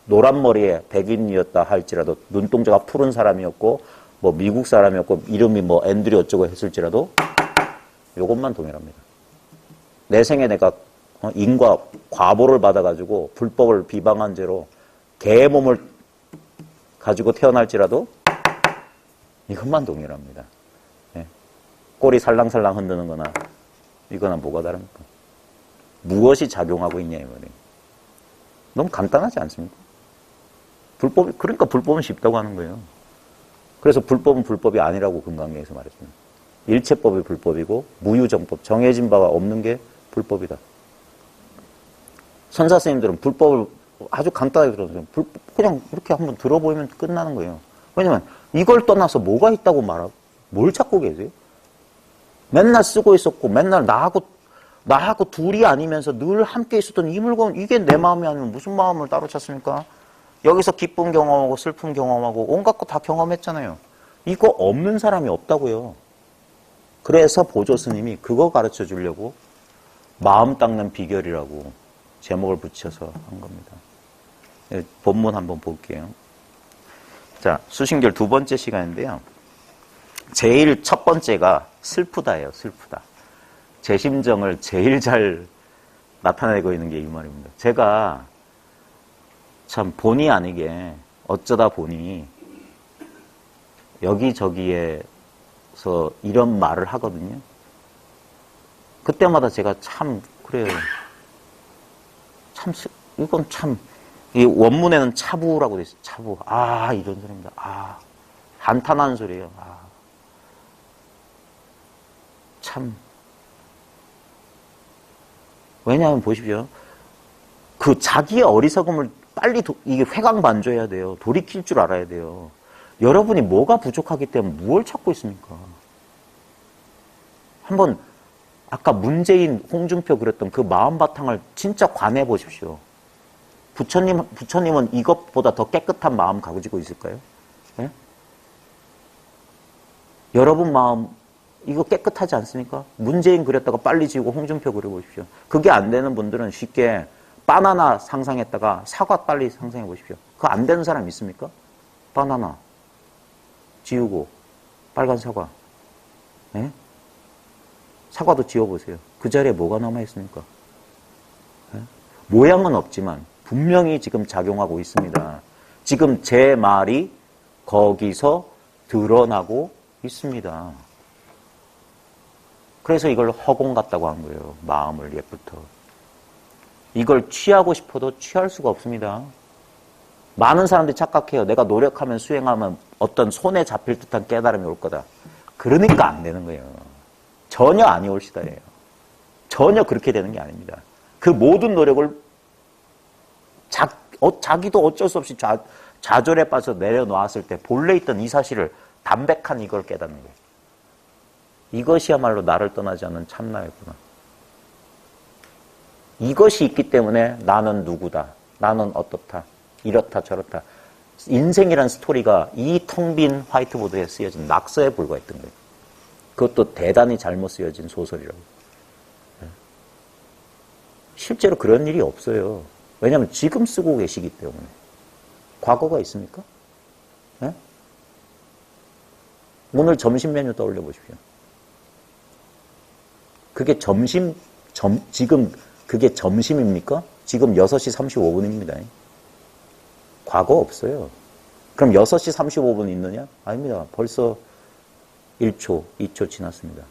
노란 머리에 백인이었다 할지라도 눈동자가 푸른 사람이었고 뭐 미국 사람이었고 이름이 뭐 앤드류 어쩌고 했을지라도 이것만 동일합니다. 내 생에 내가 인과 과보를 받아가지고 불법을 비방한 죄로 개의 몸을 가지고 태어날지라도 이것만 동일합니다. 예. 꼬리 살랑살랑 흔드는 거나 이거나 뭐가 다릅니까? 무엇이 작용하고 있냐 이 말이에요. 너무 간단하지 않습니까? 그러니까 불법은 쉽다고 하는 거예요. 그래서 불법은 불법이 아니라고 금강경에서 말했습니다. 일체법이 불법이고 무유정법, 정해진 바가 없는 게 불법이다. 선사 스님들은 불법을 아주 간단하게 들어서요. 그냥 이렇게 한번 들어보면 끝나는 거예요. 왜냐면 이걸 떠나서 뭐가 있다고 말하고 뭘 찾고 계세요? 맨날 쓰고 있었고 맨날 나하고 둘이 아니면서 늘 함께 있었던 이 물건, 이게 내 마음이 아니면 무슨 마음을 따로 찾습니까? 여기서 기쁨 경험하고 슬픔 경험하고 온갖 거 다 경험했잖아요. 이거 없는 사람이 없다고요. 그래서 보조 스님이 그거 가르쳐 주려고 마음 닦는 비결이라고 제목을 붙여서 한 겁니다. 본문 한번 볼게요. 자, 수신결 두 번째 시간인데요. 제일 첫 번째가 슬프다예요. 슬프다. 제 심정을 제일 잘 나타내고 있는 게 이 말입니다. 제가 참 본의 아니게 어쩌다 보니 여기저기에서 이런 말을 하거든요. 그때마다 제가 참 이건 참, 이 원문에는 차부라고 돼 있어요. 차부. 아, 이런 소리입니다. 아, 한탄하는 소리예요. 아, 참. 왜냐하면 보십시오. 그 자기의 어리석음을 빨리 이게 회광반조해야 돼요. 돌이킬 줄 알아야 돼요. 여러분이 뭐가 부족하기 때문에 뭘 찾고 있습니까? 한번 아까 문재인, 홍준표 그랬던 그 마음 바탕을 진짜 관해 보십시오. 부처님은 이것보다 더 깨끗한 마음 가지고 있을까요? 네? 여러분 마음 이거 깨끗하지 않습니까? 문재인 그렸다가 빨리 지우고 홍준표 그려보십시오. 그게 안 되는 분들은 쉽게 바나나 상상했다가 사과 빨리 상상해 보십시오. 그거 안 되는 사람 있습니까? 바나나 지우고 빨간 사과. 네? 사과도 지워보세요. 그 자리에 뭐가 남아있습니까? 네? 모양은 없지만 분명히 지금 작용하고 있습니다. 지금 제 말이 거기서 드러나고 있습니다. 그래서 이걸 허공 같다고 한 거예요. 마음을 옛부터. 이걸 취하고 싶어도 취할 수가 없습니다. 많은 사람들이 착각해요. 내가 노력하면 수행하면 어떤 손에 잡힐 듯한 깨달음이 올 거다. 그러니까 안 되는 거예요. 전혀 아니 올 시다예요. 전혀 그렇게 되는 게 아닙니다. 그 모든 노력을 자기도 어쩔 수 없이 좌절에 빠져 내려놓았을 때 본래 있던 이 사실을 담백한 이걸 깨닫는 거예요. 이것이야말로 나를 떠나지 않는 참나였구나. 이것이 있기 때문에 나는 누구다. 나는 어떻다. 이렇다 저렇다. 인생이란 스토리가 이 텅 빈 화이트보드에 쓰여진 낙서에 불과했던 거예요. 그것도 대단히 잘못 쓰여진 소설이라고. 실제로 그런 일이 없어요. 왜냐하면 지금 쓰고 계시기 때문에. 과거가 있습니까? 네? 오늘 점심 메뉴 떠올려 보십시오. 그게 지금 그게 점심입니까? 지금 6시 35분입니다. 과거 없어요. 그럼 6시 35분 있느냐? 아닙니다. 벌써 1초, 2초 지났습니다.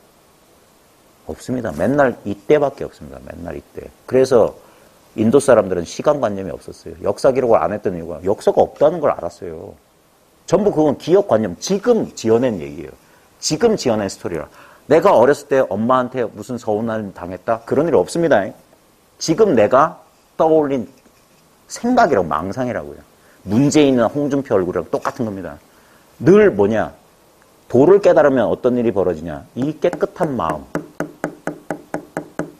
없습니다. 맨날 이때밖에 없습니다. 맨날 이때. 그래서 인도 사람들은 시간관념이 없었어요. 역사 기록을 안 했던 이유가 역사가 없다는 걸 알았어요. 전부 그건 기억관념. 지금 지어낸 얘기예요. 지금 지어낸 스토리라. 내가 어렸을 때 엄마한테 무슨 서운함 당했다? 그런 일 없습니다. 지금 내가 떠올린 생각이라고 망상이라고요. 문재인이나 홍준표 얼굴이랑 똑같은 겁니다. 늘 뭐냐? 도를 깨달으면 어떤 일이 벌어지냐? 이 깨끗한 마음.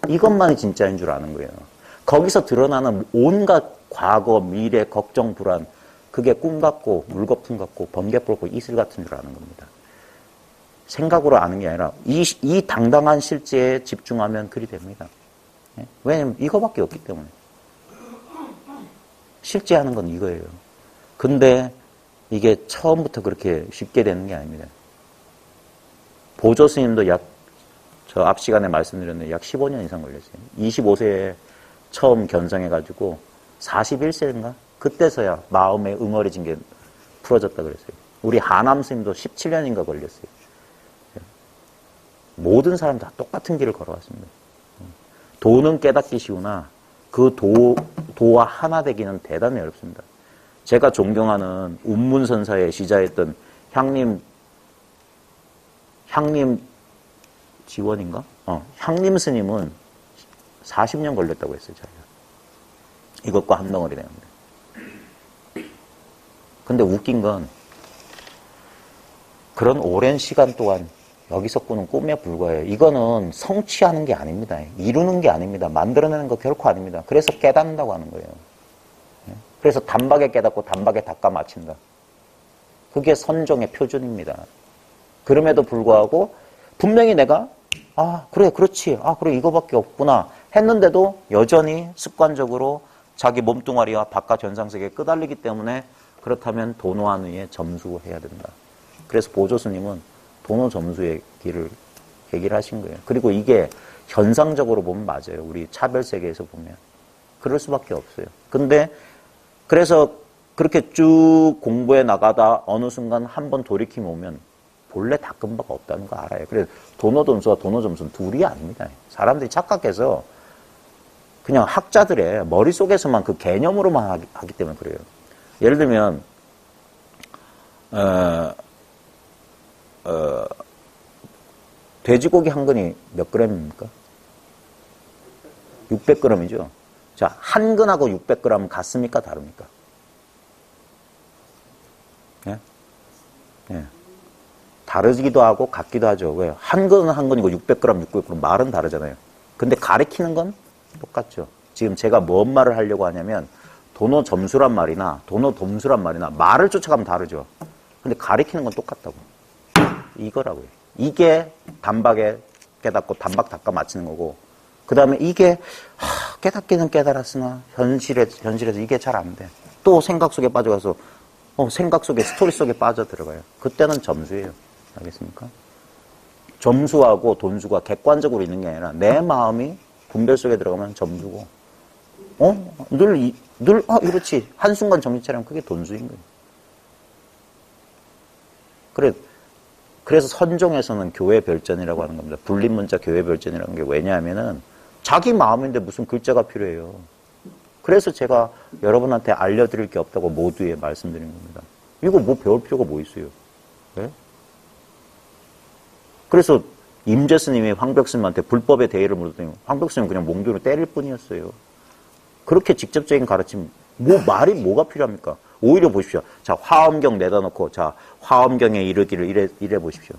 이것만이 진짜인 줄 아는 거예요. 거기서 드러나는 온갖 과거, 미래, 걱정, 불안. 그게 꿈 같고 물거품 같고 번개 뿔고 이슬 같은 줄 아는 겁니다. 생각으로 아는 게 아니라 이 당당한 실제에 집중하면 그리 됩니다. 왜냐면 이거밖에 없기 때문에. 실제 하는 건 이거예요. 근데 이게 처음부터 그렇게 쉽게 되는 게 아닙니다. 보조 스님도 저 앞 시간에 말씀드렸는데 약 15년 이상 걸렸어요. 25세에 처음 견성해가지고 41세인가? 그때서야 마음에 응어리진 게 풀어졌다 그랬어요. 우리 하남 스님도 17년인가 걸렸어요. 모든 사람 다 똑같은 길을 걸어왔습니다. 도는 깨닫기 쉬우나 그 도와 하나 되기는 대단히 어렵습니다. 제가 존경하는 운문선사의 시자였던 향림 지원인가? 향림 스님은 40년 걸렸다고 했어요, 자기가. 이것과 한 덩어리 되는데. 근데 웃긴 건 그런 오랜 시간 동안 여기서 꾸는 꿈에 불과해요. 이거는 성취하는 게 아닙니다. 이루는 게 아닙니다. 만들어내는 거 결코 아닙니다. 그래서 깨닫는다고 하는 거예요. 그래서 단박에 깨닫고 단박에 닦아 마친다. 그게 선종의 표준입니다. 그럼에도 불구하고 분명히 내가 그래 그렇지 그래 이거밖에 없구나 했는데도 여전히 습관적으로 자기 몸뚱아리와 바깥 현상세계에 끄달리기 때문에 그렇다면 도노한 위에 점수해야 된다. 그래서 보조 스님은 도노 점수의 길을 얘기를 하신 거예요. 그리고 이게 현상적으로 보면 맞아요. 우리 차별 세계에서 보면 그럴 수밖에 없어요. 근데 그래서 그렇게 쭉 공부해 나가다 어느 순간 한번 돌이킴 오면 본래 닦은 바가 없다는 거 알아요. 그래서 도노 점수와 도노 점수는 둘이 아닙니다. 사람들이 착각해서 그냥 학자들의 머릿속에서만 그 개념으로만 하기 때문에 그래요. 예를 들면 돼지고기 한 근이 몇 g입니까? 600g이죠. 자, 한 근하고 600g 같습니까? 다릅니까? 예? 예. 다르기도 하고 같기도 하죠. 왜? 한 근은 한 근이고 600g, 600g 말은 다르잖아요. 근데 가리키는 건 똑같죠. 지금 제가 뭔 말을 하려고 하냐면 도노 점수란 말이나 도노 돔수란 말이나 말을 쫓아가면 다르죠. 근데 가리키는 건 똑같다고. 이거라고요. 이게 단박에 깨닫고 단박 닦아 맞히는 거고, 그 다음에 이게 깨닫기는 깨달았으나 현실에서 이게 잘 안 돼. 또 생각 속에 빠져가서 생각 속에 스토리 속에 빠져 들어가요. 그때는 점수예요. 알겠습니까? 점수하고 돈수가 객관적으로 있는 게 아니라 내 마음이 분별 속에 들어가면 점수고, 이렇지. 한순간 정신 차리면 그게 돈수인 거예요. 그래서 선종에서는 교회 별전이라고 하는 겁니다. 불림문자 교회 별전이라는 게 왜냐하면은 자기 마음인데 무슨 글자가 필요해요. 그래서 제가 여러분한테 알려드릴 게 없다고 모두에 말씀드린 겁니다. 이거 뭐 배울 필요가 뭐 있어요. 네? 그래서 임재 스님이 황벽 스님한테 불법의 대의를 물었더니 황벽 스님은 그냥 몽둥이로 때릴 뿐이었어요. 그렇게 직접적인 가르침, 말이 뭐가 필요합니까? 오히려 보십시오. 자, 화엄경 내다 놓고, 자, 화엄경에 이르기를 이래 보십시오.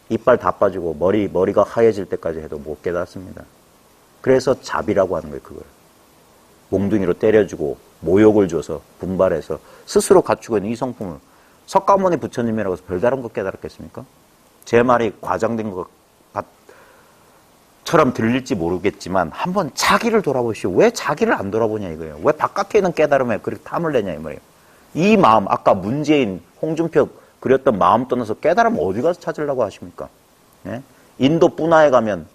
이빨 다 빠지고 머리가 하얘질 때까지 해도 못 깨닫습니다. 그래서 잡이라고 하는 거예요, 그걸. 몽둥이로 때려주고, 모욕을 줘서, 분발해서, 스스로 갖추고 있는 이 성품을, 석가모니 부처님이라고 해서 별다른 거 깨달았겠습니까? 제 말이 과장된 것처럼 들릴지 모르겠지만, 한번 자기를 돌아보시오. 왜 자기를 안 돌아보냐 이거예요. 왜 바깥에 있는 깨달음에 그렇게 탐을 내냐 이 말이에요. 이 마음, 아까 문재인, 홍준표 그렸던 마음 떠나서 깨달음 어디 가서 찾으려고 하십니까? 예? 인도 뿌나에 가면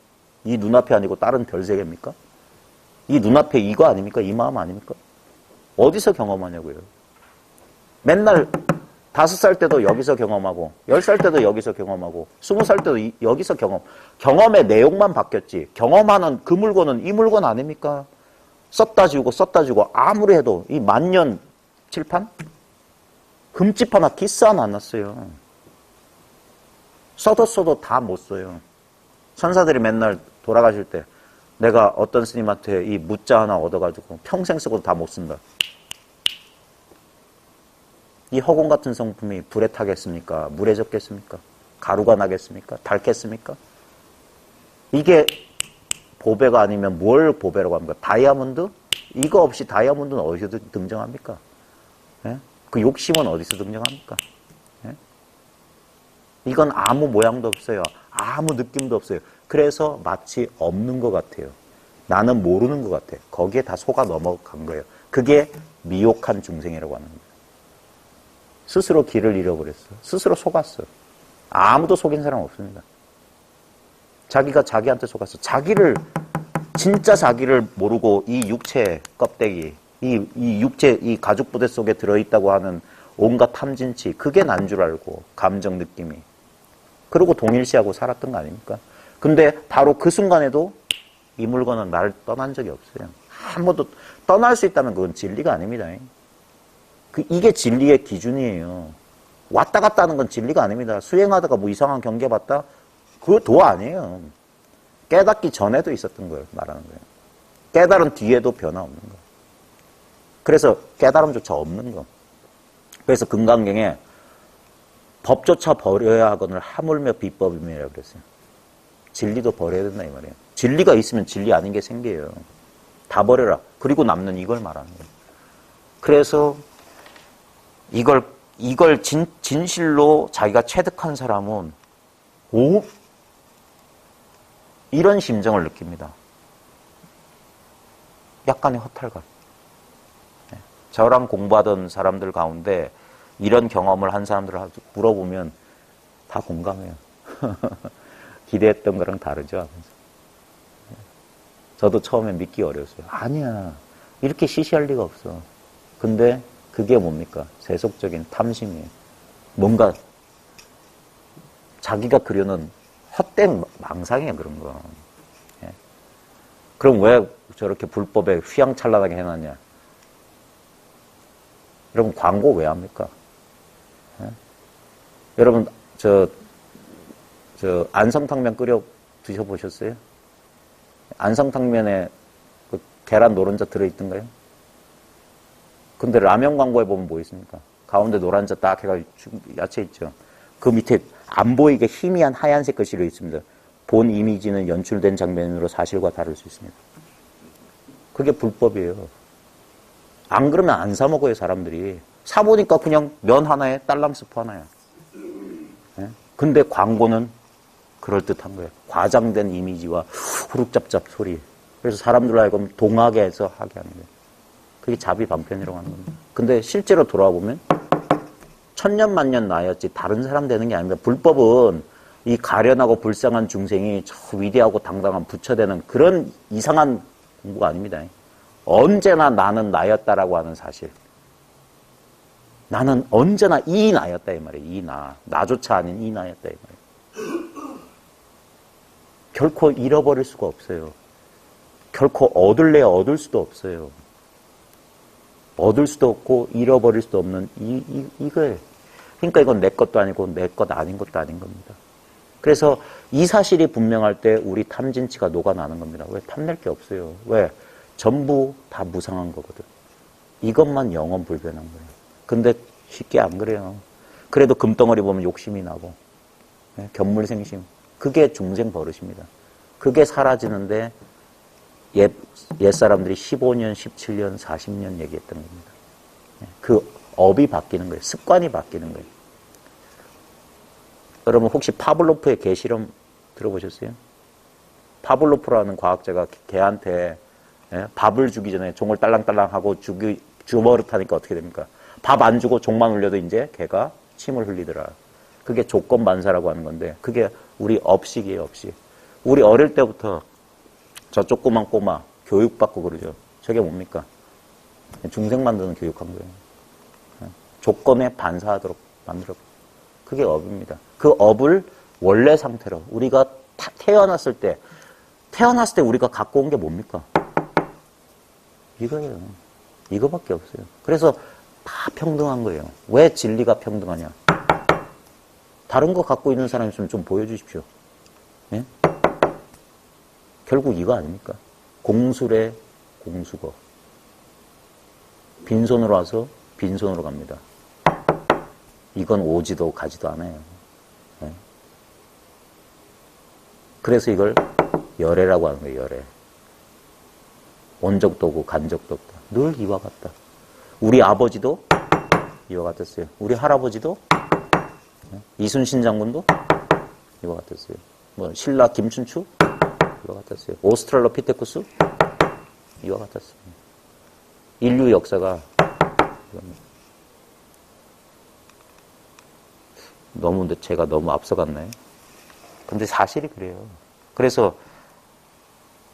이 눈앞에 아니고 다른 별세계입니까? 이 눈앞에 이거 아닙니까? 이 마음 아닙니까? 어디서 경험하냐고요. 맨날 5살 때도 여기서 경험하고 10살 때도 여기서 경험하고 20살 때도 여기서 경험의 내용만 바뀌었지. 경험하는 그 물건은 이 물건 아닙니까? 썼다 지우고 아무리 해도 이 만년 칠판? 금집 하나 기스 하나 안 났어요. 써도 다 못 써요. 선사들이 맨날 돌아가실 때 내가 어떤 스님한테 이 무자 하나 얻어가지고 평생 쓰고도 다 못 쓴다. 이 허공 같은 성품이 불에 타겠습니까? 물에 젖겠습니까? 가루가 나겠습니까? 닳겠습니까? 이게 보배가 아니면 뭘 보배라고 합니까? 다이아몬드? 이거 없이 다이아몬드는 어디서 등장합니까? 예? 그 욕심은 어디서 등장합니까? 예? 이건 아무 모양도 없어요. 아무 느낌도 없어요. 그래서 마치 없는 것 같아요. 나는 모르는 것 같아. 거기에 다 속아 넘어간 거예요. 그게 미혹한 중생이라고 하는 겁니다. 스스로 길을 잃어버렸어. 스스로 속았어. 아무도 속인 사람 없습니다. 자기가 자기한테 속았어. 진짜 자기를 모르고 이 육체 껍데기, 이 육체, 이 가죽 부대 속에 들어있다고 하는 온갖 탐진치, 그게 난 줄 알고, 감정 느낌이. 그러고 동일시하고 살았던 거 아닙니까? 근데 바로 그 순간에도 이 물건은 나를 떠난 적이 없어요. 한 번도 떠날 수 있다면 그건 진리가 아닙니다. 이게 진리의 기준이에요. 왔다 갔다 하는 건 진리가 아닙니다. 수행하다가 뭐 이상한 경계 봤다? 그거 도 아니에요. 깨닫기 전에도 있었던 걸 말하는 거예요. 깨달은 뒤에도 변화 없는 거. 그래서 깨달음조차 없는 거. 그래서 금강경에 법조차 버려야 하거늘 하물며 비법임이라고 그랬어요. 진리도 버려야 된다 이 말이에요. 진리가 있으면 진리 아닌 게 생겨요. 다 버려라. 그리고 남는 이걸 말하는 거예요. 그래서 이걸 진실로 자기가 체득한 사람은 이런 심정을 느낍니다. 약간의 허탈감. 저랑 공부하던 사람들 가운데 이런 경험을 한 사람들을 물어보면 다 공감해요. 기대했던 거랑 다르죠 하면서. 저도 처음에 믿기 어려웠어요. 아니야. 이렇게 시시할 리가 없어. 근데 그게 뭡니까? 세속적인 탐심이에요. 뭔가 자기가 그려놓은 헛된 망상이에요, 그런 거. 그럼 왜 저렇게 불법에 휘황찬란하게 해놨냐? 여러분, 광고 왜 합니까? 예? 여러분, 저 안성탕면 끓여 드셔보셨어요? 안성탕면에 그 계란 노른자 들어있던가요? 근데 라면 광고에 보면 뭐 있습니까? 가운데 노란자 딱 해가지고 야채 있죠. 그 밑에 안 보이게 희미한 하얀색 글씨로 있습니다. 본 이미지는 연출된 장면으로 사실과 다를 수 있습니다. 그게 불법이에요. 안 그러면 안 사 먹어요, 사람들이. 사보니까 그냥 면 하나에 딸랑 스프 하나야. 예? 근데 광고는 그럴듯한 거예요. 과장된 이미지와 후룩잡잡 소리. 그래서 사람들로 하여금 동하게 해서 하게 하는 거예요. 그게 자비방편이라고 하는 겁니다. 근데 실제로 돌아와 보면 천년만년 나였지 다른 사람 되는 게 아닙니다. 불법은 이 가련하고 불쌍한 중생이 저 위대하고 당당한 부처되는 그런 이상한 공부가 아닙니다. 언제나 나는 나였다라고 하는 사실. 나는 언제나 이 나였다 이 말이에요. 이 나. 나조차 아닌 이 나였다 이 말이에요. 결코 잃어버릴 수가 없어요. 결코 얻을래야 얻을 수도 없어요. 얻을 수도 없고 잃어버릴 수도 없는 이거예요. 그러니까 이건 내 것도 아니고 내 것 아닌 것도 아닌 겁니다. 그래서 이 사실이 분명할 때 우리 탐진치가 녹아나는 겁니다. 왜? 탐낼 게 없어요. 왜? 전부 다 무상한 거거든. 이것만 영원 불변한 거예요. 근데 쉽게 안 그래요. 그래도 금덩어리 보면 욕심이 나고 견물생심. 그게 중생 버릇입니다. 그게 사라지는데 옛사람들이 15년, 17년, 40년 얘기했던 겁니다. 그 업이 바뀌는 거예요. 습관이 바뀌는 거예요. 여러분 혹시 파블로프의 개 실험 들어보셨어요? 파블로프라는 과학자가 개한테 밥을 주기 전에 종을 딸랑딸랑하고 주버릇하니까 어떻게 됩니까? 밥 안 주고 종만 울려도 이제 개가 침을 흘리더라. 그게 조건반사라고 하는 건데 그게 우리 업식이에요. 업식. 우리 어릴 때부터 저 조그만 꼬마 교육받고 그러죠. 저게 뭡니까? 중생 만드는 교육한 거예요. 조건에 반사하도록 만들어. 그게 업입니다. 그 업을 원래 상태로 우리가 태어났을 때 우리가 갖고 온 게 뭡니까? 이거예요. 이거밖에 없어요. 그래서 다 평등한 거예요. 왜 진리가 평등하냐? 다른 거 갖고 있는 사람 있으면 좀 보여주십시오. 예? 결국 이거 아닙니까? 공술의 공수거. 빈손으로 와서 빈손으로 갑니다. 이건 오지도 가지도 않아요. 예? 그래서 이걸 열애라고 하는 거예요. 열애. 온 적도 없고 간 적도 없다. 늘 이와 같다. 우리 아버지도 이와 같았어요. 우리 할아버지도 이순신 장군도 이와 같았어요. 뭐 신라 김춘추 이와 같았어요. 오스트랄로피테쿠스 이와 같았어요. 인류 역사가 제가 너무 앞서갔나요? 근데 사실이 그래요. 그래서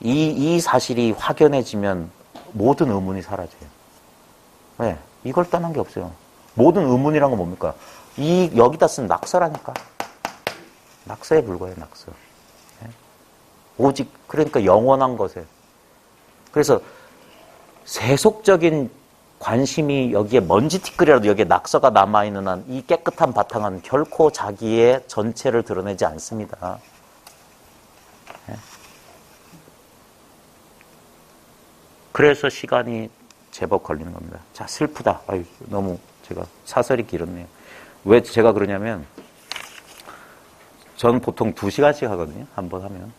이 사실이 확연해지면 모든 의문이 사라져요. 왜? 이걸 떠난 게 없어요. 모든 의문이란 건 뭡니까? 여기다 쓴 낙서라니까. 낙서에 불과해요, 낙서. 오직, 그러니까 영원한 것에. 그래서 세속적인 관심이 여기에 먼지티끌이라도 여기에 낙서가 남아있는 한 이 깨끗한 바탕은 결코 자기의 전체를 드러내지 않습니다. 그래서 시간이 제법 걸리는 겁니다. 자, 슬프다. 아유, 너무 제가 사설이 길었네요. 왜 제가 그러냐면 저는 보통 2시간씩 하거든요. 한 번 하면.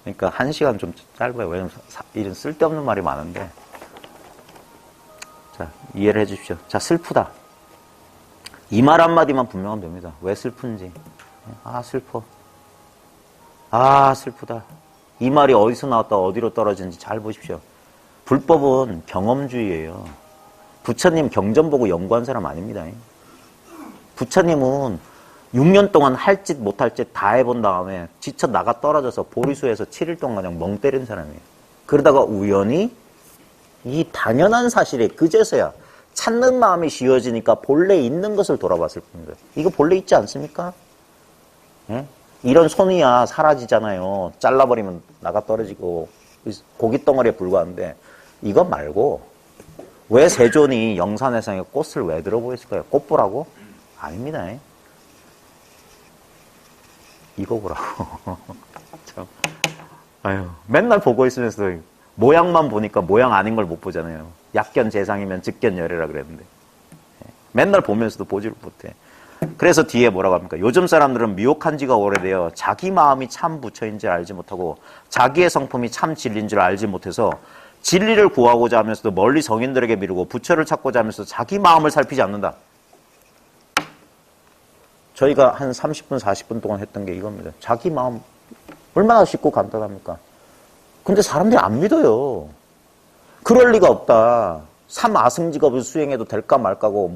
그러니까 1시간 좀 짧아요. 왜냐면 이런 쓸데없는 말이 많은데. 자, 이해를 해 주십시오. 자, 슬프다. 이 말 한마디만 분명하면 됩니다. 왜 슬픈지. 아, 슬퍼. 아, 슬프다. 이 말이 어디서 나왔다 어디로 떨어지는지 잘 보십시오. 불법은 경험주의예요. 부처님 경전 보고 연구한 사람 아닙니다. 부처님은 6년 동안 할 짓 못할 짓 다 해본 다음에 지쳐 나가 떨어져서 보리수에서 7일 동안 그냥 멍 때린 사람이에요. 그러다가 우연히 이 당연한 사실에 그제서야 찾는 마음이 쉬워지니까 본래 있는 것을 돌아봤을 뿐이에요. 이거 본래 있지 않습니까? 예? 이런 손이야 사라지잖아요. 잘라버리면 나가 떨어지고. 고깃덩어리에 불과한데 이것 말고 왜 세존이 영산해상에 꽃을 왜 들어보였을까요? 꽃 보라고? 아닙니다. 이거 보라고. 참. 아유, 맨날 보고 있으면서 모양만 보니까 모양 아닌 걸 못 보잖아요. 약견 재상이면 즉견열애라 그랬는데. 맨날 보면서도 보지를 못해. 그래서 뒤에 뭐라고 합니까? 요즘 사람들은 미혹한 지가 오래되어 자기 마음이 참 부처인 줄 알지 못하고 자기의 성품이 참 진리인 줄 알지 못해서 진리를 구하고자 하면서도 멀리 성인들에게 미루고 부처를 찾고자 하면서 자기 마음을 살피지 않는다. 저희가 한 30분, 40분 동안 했던 게 이겁니다. 자기 마음 얼마나 쉽고 간단합니까? 근데 사람들이 안 믿어요. 그럴 리가 없다. 삼아승직업을 수행해도 될까 말까고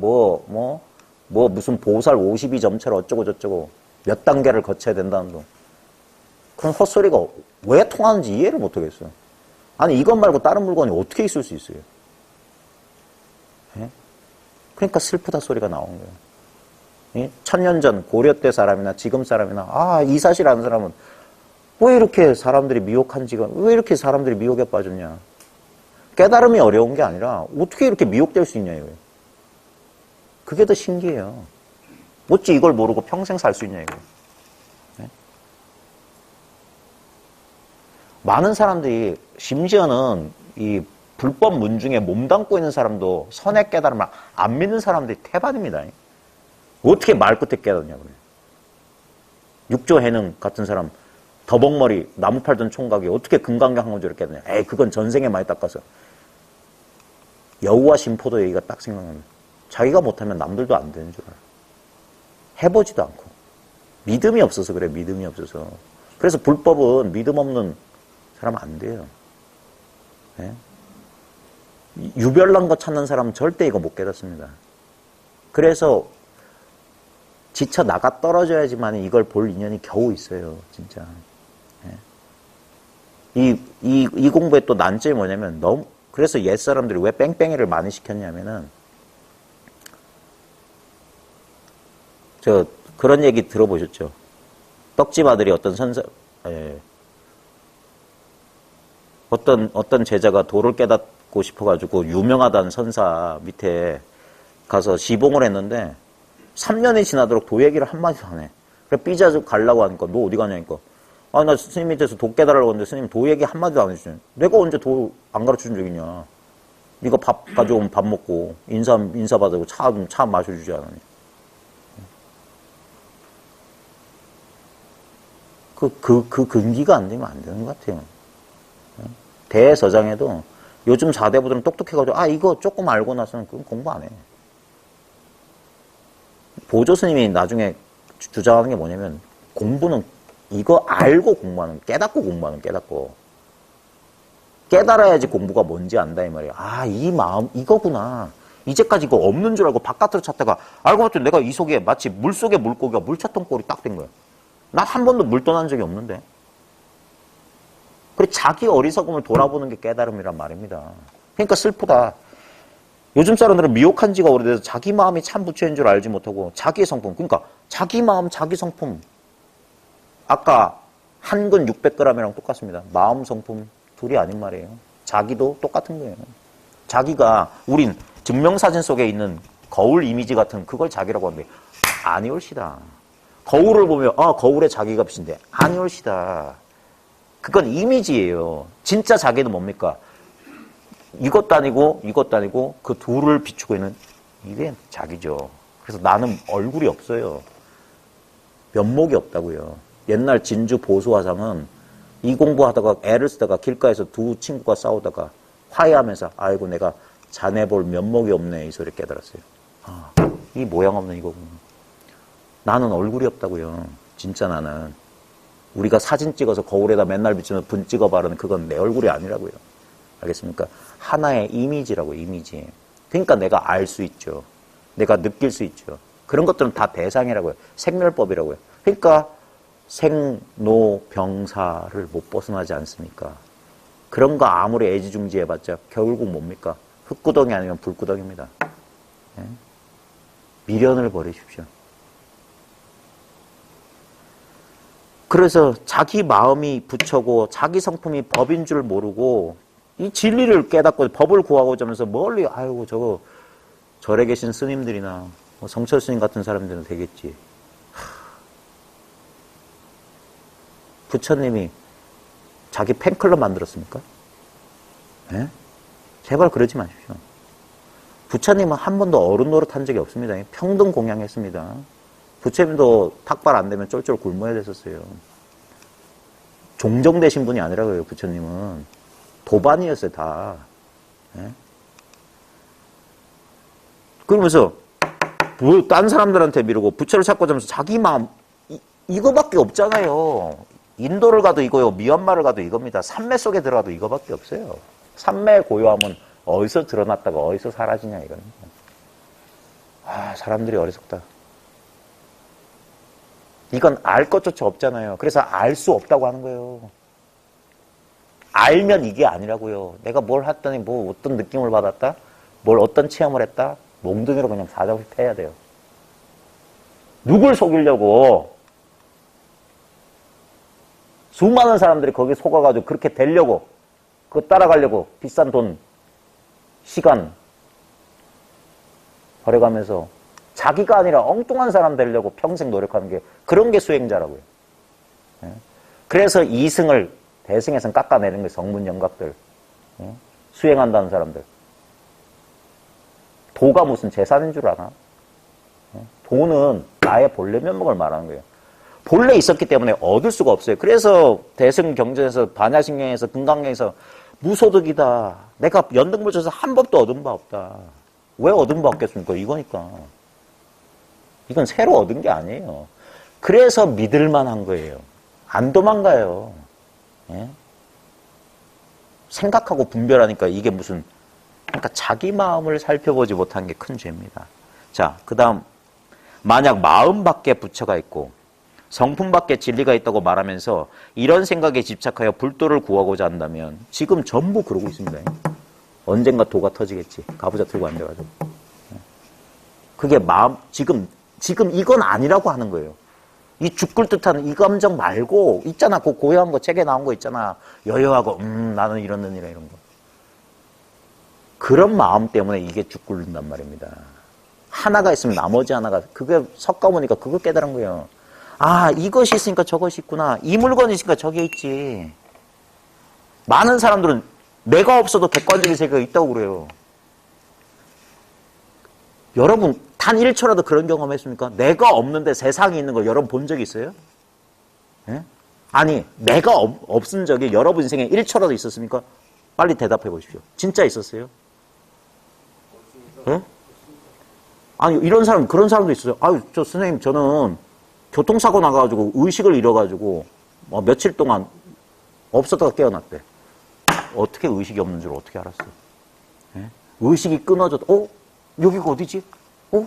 무슨 보살 52점처럼 어쩌고 저쩌고 몇 단계를 거쳐야 된다는 거. 그런 헛소리가 왜 통하는지 이해를 못 하겠어요. 아니 이것 말고 다른 물건이 어떻게 있을 수 있어요? 예? 그러니까 슬프다 소리가 나온 거예요. 예? 1000년 전 고려 때 사람이나 지금 사람이나 이 사실 아는 사람은 왜 이렇게 사람들이 미혹한지가 왜 이렇게 사람들이 미혹에 빠졌냐. 깨달음이 어려운 게 아니라 어떻게 이렇게 미혹될 수 있냐 이거예요. 그게 더 신기해요. 어찌 이걸 모르고 평생 살 수 있냐 이거예요. 네? 많은 사람들이 심지어는 이 불법 문중에 몸담고 있는 사람도 선의 깨달음을 안 믿는 사람들이 태반입니다. 어떻게 말끝에 깨닫냐고요. 육조 해능 같은 사람 더벅머리 나무 팔던 총각이 어떻게 금강경 항원조를 깨닫냐. 에이 그건 전생에 많이 닦아서. 여우와 심포도 얘기가 딱 생각납니다. 자기가 못하면 남들도 안 되는 줄 알아요. 해보지도 않고. 믿음이 없어서 그래, 믿음이 없어서. 그래서 불법은 믿음 없는 사람은 안 돼요. 네? 유별난 거 찾는 사람은 절대 이거 못 깨닫습니다. 그래서 지쳐 나가 떨어져야지만 이걸 볼 인연이 겨우 있어요, 진짜. 네? 이 공부의 또 난점이 뭐냐면 그래서 옛사람들이 왜 뺑뺑이를 많이 시켰냐면은 그런 얘기 들어보셨죠? 떡집 아들이 어떤 제자가 도를 깨닫고 싶어가지고 유명하다는 선사 밑에 가서 시봉을 했는데 3년이 지나도록 도 얘기를 한마디도 안 해. 그래 삐져서 가려고 하니까 너 어디 가냐니까 나 스님 밑에서 도 깨달으려고 했는데 스님 도 얘기 한마디도 안 해주죠. 내가 언제 도 안 가르쳐준 적 있냐. 네가 밥 가져오면 밥 먹고 인사 받고 차 마셔주지 않았니. 그 근기가 안 되면 안 되는 것 같아요. 대서장에도 요즘 4대부들은 똑똑해가지고 이거 조금 알고 나서는 그건 공부 안 해. 보조 스님이 나중에 주장하는 게 뭐냐면 공부는 이거 알고 공부하는 깨닫고 공부하는 깨닫고 깨달아야지 공부가 뭔지 안다 이 말이야. 이 마음 이거구나. 이제까지 이거 없는 줄 알고 바깥으로 찾다가 알고 봤더니 내가 이 속에 마치 물속에 물고기가 물 찾던 꼴이 딱 된 거야. 난 한 번도 물 떠난 적이 없는데. 그래 자기 어리석음을 돌아보는 게 깨달음이란 말입니다. 그러니까 슬프다. 요즘 사람들은 미혹한 지가 오래돼서 자기 마음이 참 부처인 줄 알지 못하고 자기의 성품. 그러니까 자기 마음, 자기 성품. 아까 한근 600g이랑 똑같습니다. 마음 성품 둘이 아닌 말이에요. 자기도 똑같은 거예요. 자기가 우린 증명사진 속에 있는 거울 이미지 같은 그걸 자기라고 하는데 아니올시다. 거울을 보면 거울에 자기가 비친데 아니올시다. 그건 이미지예요. 진짜 자기는 뭡니까? 이것도 아니고 그 둘을 비추고 있는 이게 자기죠. 그래서 나는 얼굴이 없어요. 면목이 없다고요. 옛날 진주 보수화상은 이 공부하다가 애를 쓰다가 길가에서 두 친구가 싸우다가 화해하면서 아이고 내가 자네 볼 면목이 없네 이 소리 깨달았어요. 이 모양 없는 이거구나. 나는 얼굴이 없다고요. 진짜 나는. 우리가 사진 찍어서 거울에다 맨날 비추면 분 찍어 바르는 그건 내 얼굴이 아니라고요. 알겠습니까? 하나의 이미지라고 이미지. 그러니까 내가 알 수 있죠. 내가 느낄 수 있죠. 그런 것들은 다 대상이라고요. 생멸법이라고요. 그러니까 생로병사를 못 벗어나지 않습니까? 그런 거 아무리 애지중지해봤자 결국 뭡니까? 흙구덩이 아니면 불구덩이입니다. 네? 미련을 버리십시오. 그래서 자기 마음이 부처고 자기 성품이 법인 줄 모르고 이 진리를 깨닫고 법을 구하고자 하면서 멀리 아이고 저거 절에 계신 스님들이나 뭐 성철 스님 같은 사람들은 되겠지. 부처님이 자기 팬클럽 만들었습니까? 예? 제발 그러지 마십시오. 부처님은 한 번도 어른 노릇한 적이 없습니다. 평등 공양했습니다. 부처님도 탁발 안 되면 쫄쫄 굶어야 됐었어요. 종정되신 분이 아니라고요. 부처님은 도반이었어요. 다. 예? 그러면서 뭐 딴 사람들한테 미루고 부처를 찾고자 하면서 자기 마음 이거밖에 없잖아요. 인도를 가도 이거요. 미얀마를 가도 이겁니다. 산매 속에 들어가도 이거밖에 없어요. 산매의 고요함은 어디서 드러났다가 어디서 사라지냐 이겁니다. 아, 사람들이 어리석다. 이건 알 것조차 없잖아요. 그래서 알 수 없다고 하는 거예요. 알면 이게 아니라고요. 내가 뭘 했더니 뭐 어떤 느낌을 받았다? 뭘 어떤 체험을 했다? 몽둥이로 그냥 사자고 패야 돼요. 누굴 속이려고 수많은 사람들이 거기에 속아가지고 그렇게 되려고 그거 따라가려고 비싼 돈, 시간 버려가면서 자기가 아니라 엉뚱한 사람 되려고 평생 노력하는 게 그런 게 수행자라고요. 그래서 이승을 대승에서는 깎아내는 게 성문영각들, 수행한다는 사람들. 도가 무슨 재산인 줄 아나? 도는 나의 본래 면목을 말하는 거예요. 본래 있었기 때문에 얻을 수가 없어요. 그래서 대승경전에서 반야신경에서 금강경에서 무소득이다. 내가 연등물 쳐서 한 법도 얻은 바 없다. 왜 얻은 바 없겠습니까? 이거니까. 이건 새로 얻은 게 아니에요. 그래서 믿을 만한 거예요. 안 도망가요. 예? 생각하고 분별하니까 이게 무슨, 그러니까 자기 마음을 살펴보지 못한 게 큰 죄입니다. 자, 그 다음, 만약 마음 밖에 부처가 있고 성품 밖에 진리가 있다고 말하면서 이런 생각에 집착하여 불도를 구하고자 한다면 지금 전부 그러고 있습니다. 언젠가 도가 터지겠지. 가부좌 들고 앉아가지고. 그게 마음, 지금 이건 아니라고 하는 거예요. 이 죽을 듯한 이 감정 말고 있잖아. 그 고요한 거 책에 나온 거 있잖아. 여여하고 나는 이러느니라 이런 거. 그런 마음 때문에 이게 죽을른단 말입니다. 하나가 있으면 나머지 하나가 그게 섞어보니까 그걸 깨달은 거예요. 아, 이것이 있으니까 저것이 있구나. 이 물건이 있으니까 저게 있지. 많은 사람들은 내가 없어도 객관적인 세계가 있다고 그래요. 여러분 단 1초라도 그런 경험 했습니까? 내가 없는데 세상에 있는 걸 여러분 본 적이 있어요? 예? 아니 내가 없은 적이 여러분 인생에 1초라도 있었습니까? 빨리 대답해 보십시오. 진짜 있었어요? 예? 아니 이런 사람 그런 사람도 있어요. 아유 저 선생님 저는 교통사고 나가지고 의식을 잃어가지고 며칠 동안 없었다가 깨어났대. 어떻게 의식이 없는 줄 어떻게 알았어? 예? 의식이 끊어졌다. 여기가 어디지?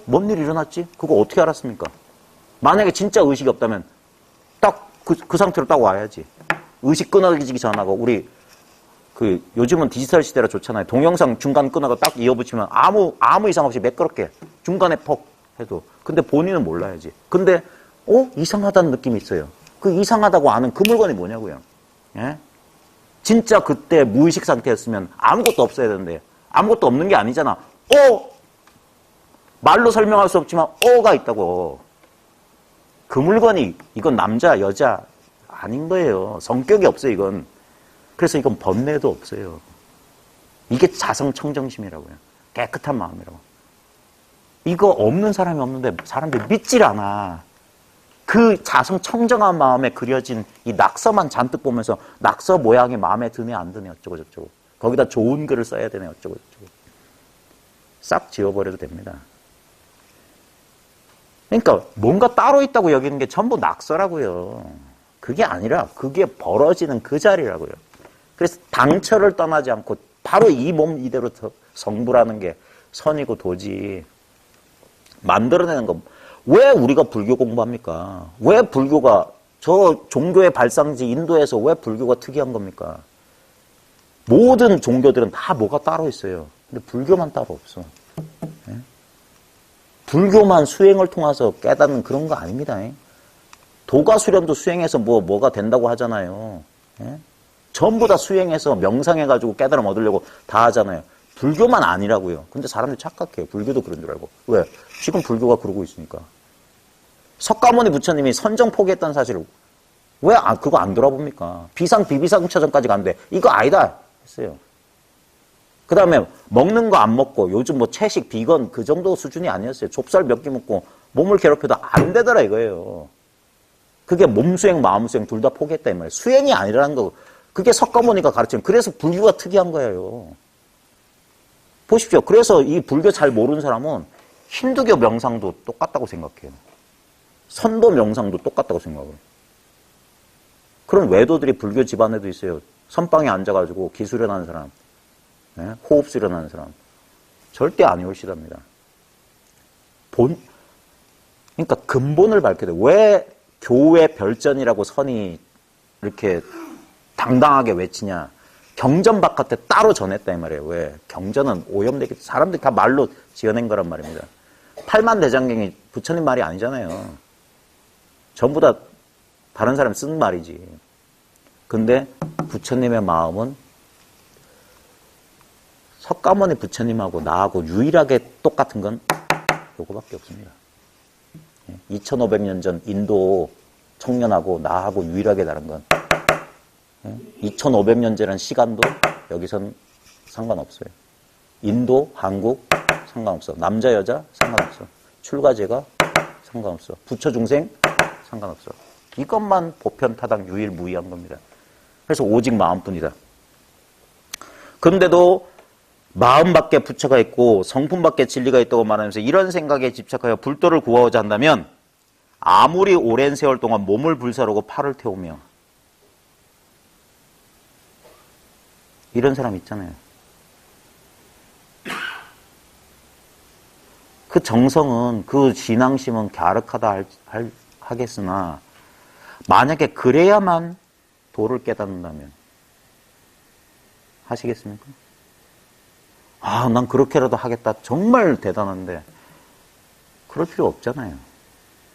뭔 일이 일어났지? 그거 어떻게 알았습니까? 만약에 진짜 의식이 없다면 딱 그 상태로 딱 와야지. 의식 끊어지기 전하고 우리 요즘은 디지털 시대라 좋잖아요. 동영상 중간 끊어가 딱 이어붙이면 아무 이상 없이 매끄럽게 중간에 퍽 해도. 근데 본인은 몰라야지. 근데 이상하다는 느낌이 있어요. 그 이상하다고 아는 그 물건이 뭐냐고요. 예? 진짜 그때 무의식 상태였으면 아무것도 없어야 되는데 아무것도 없는 게 아니잖아. 말로 설명할 수 없지만 가 있다고. 그 물건이 이건 남자 여자 아닌 거예요. 성격이 없어요 이건. 그래서 이건 번뇌도 없어요. 이게 자성청정심이라고요. 깨끗한 마음이라고. 이거 없는 사람이 없는데 사람들이 믿질 않아. 그 자성청정한 마음에 그려진 이 낙서만 잔뜩 보면서 낙서 모양이 마음에 드네 안 드네 어쩌고 저쩌고. 거기다 좋은 글을 써야 되네 어쩌고 저쩌고. 싹 지워버려도 됩니다. 그러니까 뭔가 따로 있다고 여기는 게 전부 낙서라고요. 그게 아니라 그게 벌어지는 그 자리라고요. 그래서 당처를 떠나지 않고 바로 이 몸 이대로 성불하는 게 선이고 도지. 만들어내는 거. 왜 우리가 불교 공부합니까? 왜 불교가 저 종교의 발상지 인도에서 왜 불교가 특이한 겁니까? 모든 종교들은 다 뭐가 따로 있어요. 근데 불교만 따로 없어. 불교만 수행을 통해서 깨닫는 그런 거 아닙니다. 도가 수련도 수행해서 뭐가 된다고 하잖아요. 예? 전부 다 수행해서 명상해가지고 깨달음 얻으려고 다 하잖아요. 불교만 아니라고요. 근데 사람들이 착각해요. 불교도 그런 줄 알고. 왜? 지금 불교가 그러고 있으니까. 석가모니 부처님이 선정 포기했다는 사실을 왜 그거 안 돌아봅니까? 비상 비비상처전까지 간대. 이거 아니다 했어요. 그 다음에 먹는 거 안 먹고 요즘 뭐 채식 비건 그 정도 수준이 아니었어요. 좁쌀 몇 개 먹고 몸을 괴롭혀도 안 되더라 이거예요. 그게 몸수행 마음수행 둘 다 포기했다 이 말이에요. 수행이 아니라는 거. 그게 석가모니가 가르치는. 그래서 불교가 특이한 거예요. 보십시오. 그래서 이 불교 잘 모르는 사람은 힌두교 명상도 똑같다고 생각해요. 선도 명상도 똑같다고 생각해요. 그런 외도들이 불교 집안에도 있어요. 선방에 앉아가지고 기수련하는 사람, 네? 호흡 수련하는 사람. 절대 안 이올시답니다. 그러니까 근본을 밝혀야 돼요. 왜 교회 별전이라고 선이 이렇게 당당하게 외치냐. 경전 바깥에 따로 전했다 이 말이에요. 왜? 경전은 오염되기 사람들이 다 말로 지어낸 거란 말입니다. 팔만대장경이 부처님 말이 아니잖아요. 전부 다 다른 사람이 쓴 말이지. 근데 부처님의 마음은 석가모니 부처님하고 나하고 유일하게 똑같은 건 요거밖에 없습니다. 2500년 전 인도 청년하고 나하고 유일하게 다른 건 2500년째라는 시간도 여기선 상관없어요. 인도, 한국 상관없어. 남자, 여자 상관없어. 출가제가 상관없어. 부처 중생 상관없어. 이것만 보편타당 유일무이한 겁니다. 그래서 오직 마음뿐이다. 그런데도 마음밖에 부처가 있고 성품밖에 진리가 있다고 말하면서 이런 생각에 집착하여 불도를 구하고자 한다면 아무리 오랜 세월 동안 몸을 불사르고 팔을 태우며 이런 사람 있잖아요. 그 정성은 그 진앙심은 갸륵하다 하겠으나 만약에 그래야만 도를 깨닫는다면 하시겠습니까? 아, 난 그렇게라도 하겠다. 정말 대단한데 그럴 필요 없잖아요.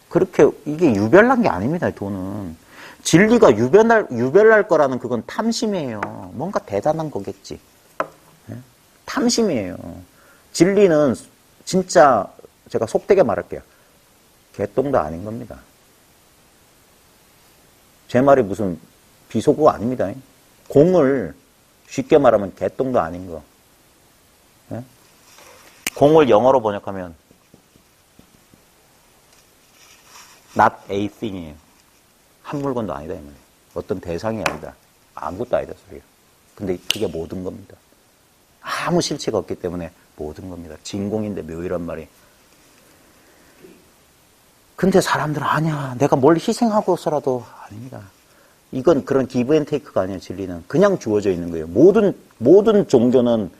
그렇게 이게 유별난 게 아닙니다. 돈은. 진리가 유별날 거라는 그건 탐심이에요. 뭔가 대단한 거겠지. 네? 탐심이에요. 진리는 진짜 제가 속되게 말할게요. 개똥도 아닌 겁니다. 제 말이 무슨 비속어가 아닙니다. 공을 쉽게 말하면 개똥도 아닌 거. 네? 공을 영어로 번역하면 not a thing이에요. 한 물건도 아니다 이 말이에요. 어떤 대상이 아니다. 아무것도 아니다 소리예요. 근데 그게 모든 겁니다. 아무 실체가 없기 때문에 모든 겁니다. 진공인데 묘이란 말이. 근데 사람들은 아니야. 내가 뭘 희생하고서라도 아닙니다. 이건 그런 기브 앤 테이크가 아니에요. 진리는 그냥 주어져 있는 거예요. 모든 종교는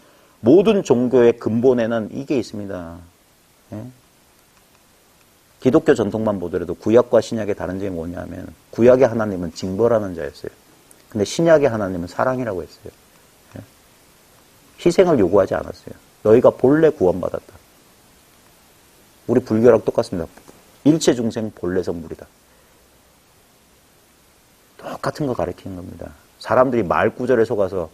모든 종교의 근본에는 이게 있습니다. 예? 기독교 전통만 보더라도 구약과 신약의 다른 점이 뭐냐면 구약의 하나님은 징벌하는 자였어요. 근데 신약의 하나님은 사랑이라고 했어요. 예? 희생을 요구하지 않았어요. 너희가 본래 구원받았다. 우리 불교랑 똑같습니다. 일체 중생 본래 성불이다. 똑같은 거 가르치는 겁니다. 사람들이 말 구절에 속아서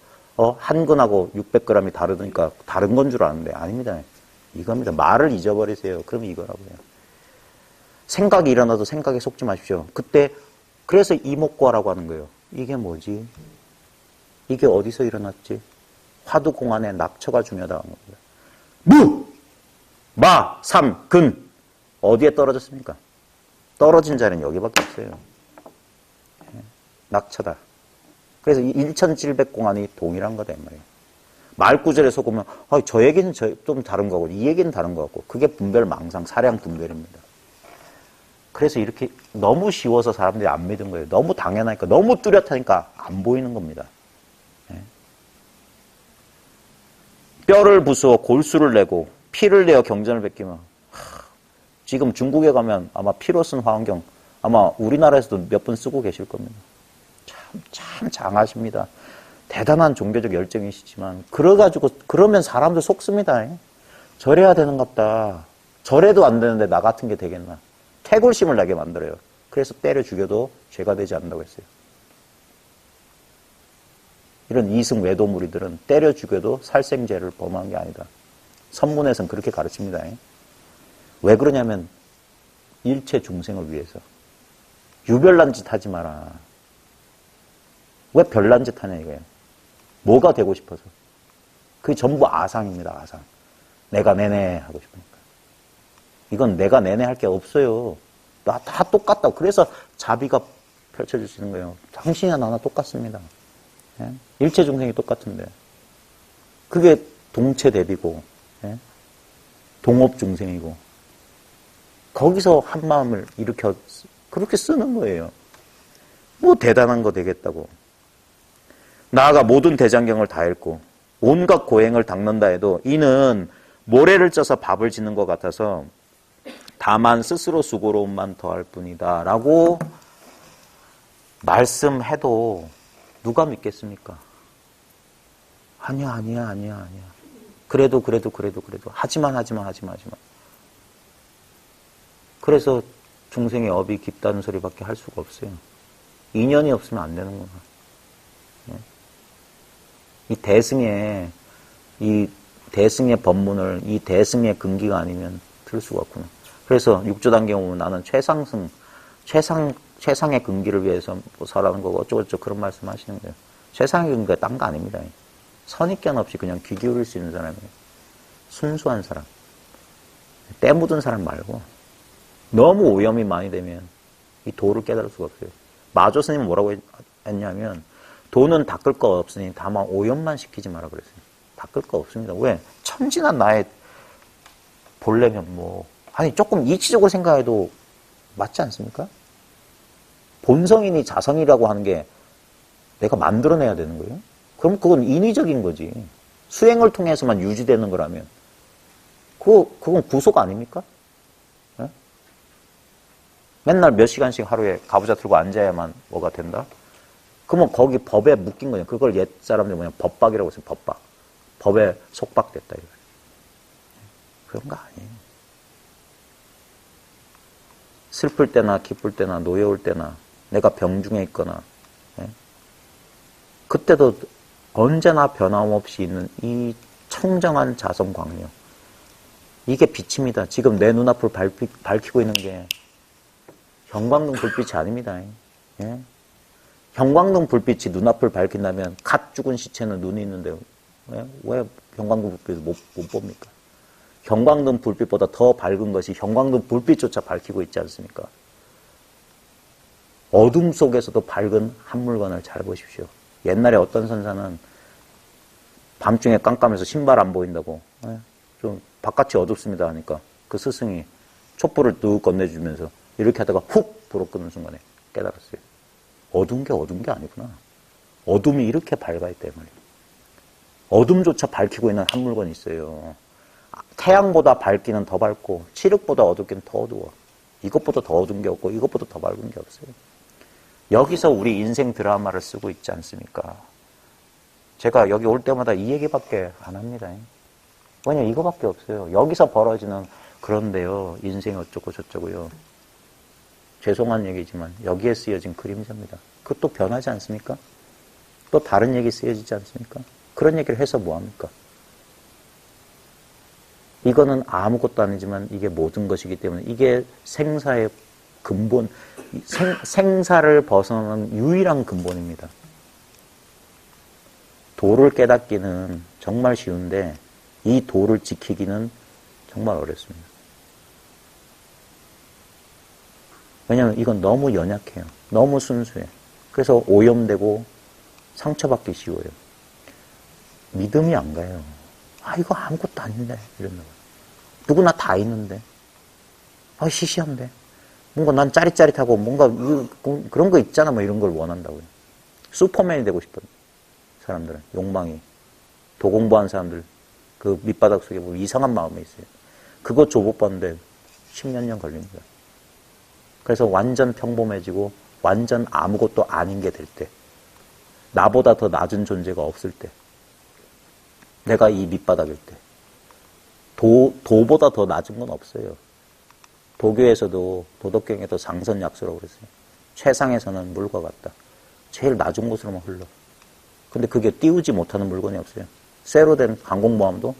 한 근하고 600g이 다르니까 다른 건 줄 아는데 아닙니다. 이겁니다. 말을 잊어버리세요. 그럼 이거라고요. 생각이 일어나도 생각에 속지 마십시오. 그때 그래서 이목구하라고 하는 거예요. 이게 뭐지? 이게 어디서 일어났지? 화두공안에 낙처가 중요하다는 겁니다. 무! 마! 삼! 근! 어디에 떨어졌습니까? 떨어진 자리는 여기밖에 없어요. 낙처다. 그래서 1700공안이 동일한 거다 이 말이에요. 말구절에 속으면 저 얘기는 좀 다른 거고 이 얘기는 다른 거고 그게 분별 망상 사량 분별입니다. 그래서 이렇게 너무 쉬워서 사람들이 안 믿은 거예요. 너무 당연하니까 너무 뚜렷하니까 안 보이는 겁니다. 네. 뼈를 부수어 골수를 내고 피를 내어 경전을 베끼면 지금 중국에 가면 아마 피로 쓴 화엄경 아마 우리나라에서도 몇 분 쓰고 계실 겁니다. 참 장하십니다. 대단한 종교적 열정이시지만 그러면 사람들 속습니다. 저래야 되는갑다. 저래도 안 되는데 나 같은 게 되겠나. 태굴심을 나게 만들어요. 그래서 때려 죽여도 죄가 되지 않는다고 했어요. 이런 이승 외도무리들은 때려 죽여도 살생죄를 범한 게 아니다. 선문에서는 그렇게 가르칩니다. 왜 그러냐면 일체 중생을 위해서. 유별난 짓 하지 마라. 왜 별난 짓 하냐 이거예요. 뭐가 되고 싶어서. 그게 전부 아상입니다. 아상. 내가 내내 하고 싶으니까. 이건 내가 내내 할 게 없어요. 나 다 똑같다. 그래서 자비가 펼쳐질 수 있는 거예요. 당신이나 나나 똑같습니다. 예? 일체 중생이 똑같은데. 그게 동체 대비고, 예? 동업 중생이고, 거기서 한 마음을 일으켜 그렇게 쓰는 거예요. 뭐 대단한 거 되겠다고. 나아가 모든 대장경을 다 읽고 온갖 고행을 닦는다 해도 이는 모래를 쪄서 밥을 짓는 것 같아서 다만 스스로 수고로움만 더할 뿐이다 라고 말씀해도 누가 믿겠습니까? 아니야. 그래도 하지만 그래서 중생의 업이 깊다는 소리밖에 할 수가 없어요. 인연이 없으면 안 되는구나. 이 대승의 법문을 이 대승의 근기가 아니면 들을 수가 없구나. 그래서 육조단경 보면 나는 최상의 근기를 위해서 뭐 살아는 거고 어쩌고저쩌고 그런 말씀 하시는 거예요. 최상의 근기가 딴 거 아닙니다. 선입견 없이 그냥 귀 기울일 수 있는 사람이에요. 순수한 사람. 때 묻은 사람 말고 너무 오염이 많이 되면 이 도를 깨달을 수가 없어요. 마조 스님은 뭐라고 했냐면 도는 닦을 거 없으니 다만 오염만 시키지 마라 그랬어요. 닦을 거 없습니다. 왜? 천진한 나의 본래면 뭐 아니 조금 이치적으로 생각해도 맞지 않습니까? 본성이니 자성이라고 하는 게 내가 만들어내야 되는 거예요? 그럼 그건 인위적인 거지. 수행을 통해서만 유지되는 거라면 그건 구속 아닙니까? 네? 맨날 몇 시간씩 하루에 가부좌 들고 앉아야만 뭐가 된다? 그러면 거기 법에 묶인 거냐. 그걸 옛 사람들이 뭐냐 법박이라고 했어요. 법박. 법에 속박됐다. 이거예요. 그런 거 아니에요. 슬플 때나 기쁠 때나 노여울 때나 내가 병중에 있거나 그때도 언제나 변함없이 있는 이 청정한 자성광명. 이게 빛입니다. 지금 내 눈앞을 밝히고 있는 게 형광등 불빛이 아닙니다. 예? 형광등 불빛이 눈앞을 밝힌다면 갓 죽은 시체는 눈이 있는데 왜 형광등 불빛을 못 봅니까? 형광등 불빛보다 더 밝은 것이 형광등 불빛조차 밝히고 있지 않습니까? 어둠 속에서도 밝은 한 물건을 잘 보십시오. 옛날에 어떤 선사는 밤중에 깜깜해서 신발 안 보인다고 좀 바깥이 어둡습니다 하니까 그 스승이 촛불을 뚝 건네주면서 이렇게 하다가 훅 불어 끄는 순간에 깨달았어요. 어두운 게 아니구나. 어둠이 이렇게 밝아야 돼 말이에요. 어둠조차 밝히고 있는 한 물건이 있어요. 태양보다 밝기는 더 밝고 칠흑보다 어둡기는 더 어두워. 이것보다 더 어두운 게 없고 이것보다 더 밝은 게 없어요. 여기서 우리 인생 드라마를 쓰고 있지 않습니까? 제가 여기 올 때마다 이 얘기밖에 안 합니다. 왜냐 이거밖에 없어요. 여기서 벌어지는 그런데요. 인생이 어쩌고 저쩌고요. 죄송한 얘기지만 여기에 쓰여진 그림자입니다. 그것도 변하지 않습니까? 또 다른 얘기 쓰여지지 않습니까? 그런 얘기를 해서 뭐합니까? 이거는 아무것도 아니지만 이게 모든 것이기 때문에 이게 생사의 근본, 생사를 벗어나는 유일한 근본입니다. 도를 깨닫기는 정말 쉬운데 이 도를 지키기는 정말 어렵습니다. 왜냐하면 이건 너무 연약해요. 너무 순수해. 그래서 오염되고 상처받기 쉬워요. 믿음이 안 가요. 아 이거 아무것도 아닌데 이런다고. 누구나 다 있는데. 아 시시한데. 뭔가 난 짜릿짜릿하고 뭔가 그런 거 있잖아 뭐 이런 걸 원한다고요. 슈퍼맨이 되고 싶은 사람들은 욕망이. 도 공부한 사람들 그 밑바닥 속에 보면 이상한 마음이 있어요. 그거 조복받는데 10몇 년 걸립니다. 그래서 완전 평범해지고 완전 아무것도 아닌 게 될 때, 나보다 더 낮은 존재가 없을 때, 내가 이 밑바닥일 때, 도보다 더 낮은 건 없어요. 도교에서도 도덕경에도 상선약수라고 그랬어요. 최상에서는 물과 같다. 제일 낮은 곳으로만 흘러. 근데 그게 띄우지 못하는 물건이 없어요. 쇠로 된 항공모함도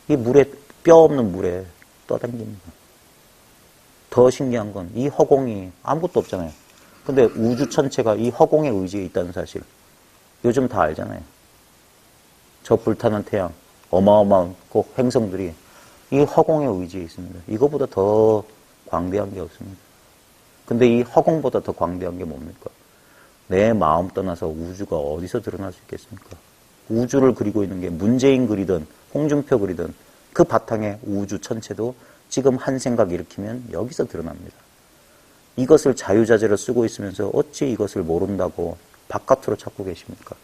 이 물에, 뼈 없는 물에 떠다닙니다. 더 신기한 건 이 허공이 아무것도 없잖아요. 근데 우주 전체가 이 허공의 의지에 있다는 사실. 요즘 다 알잖아요. 저 불타는 태양, 어마어마한 그 행성들이 이 허공의 의지에 있습니다. 이거보다 더 광대한 게 없습니다. 근데 이 허공보다 더 광대한 게 뭡니까? 내 마음 떠나서 우주가 어디서 드러날 수 있겠습니까? 우주를 그리고 있는 게 문재인 그리든 홍준표 그리든 그 바탕에 우주 전체도 지금 한 생각 일으키면 여기서 드러납니다. 이것을 자유자재로 쓰고 있으면서 어찌 이것을 모른다고 바깥으로 찾고 계십니까?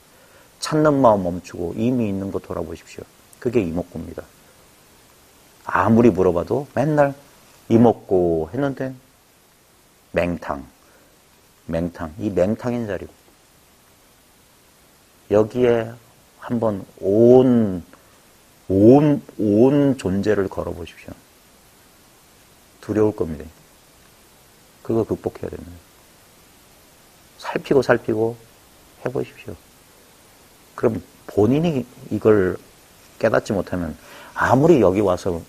찾는 마음 멈추고 이미 있는 거 돌아보십시오. 그게 이목구입니다. 아무리 물어봐도 맨날 이목구 했는데 맹탕, 이 맹탕인 자리고 여기에 한번 온 존재를 걸어보십시오. 두려울 겁니다. 그거 극복해야 됩니다. 살피고 해보십시오. 그럼 본인이 이걸 깨닫지 못하면 아무리 여기 와서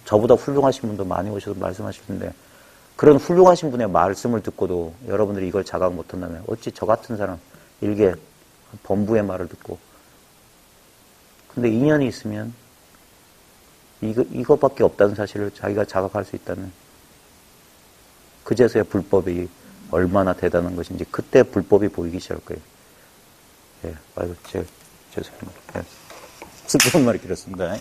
저보다 훌륭하신 분도 많이 오셔서 말씀하실 텐데 그런 훌륭하신 분의 말씀을 듣고도 여러분들이 이걸 자각 못한다면 어찌 저 같은 사람 일개 범부의 말을 듣고 근데 인연이 있으면 이거밖에 없다는 사실을 자기가 자각할 수 있다면 그제서야 불법이 얼마나 대단한 것인지 그때 불법이 보이기 시작할 거예요. 예, 아이고, 죄송합니다. 예. 슬픈 말이 길었습니다.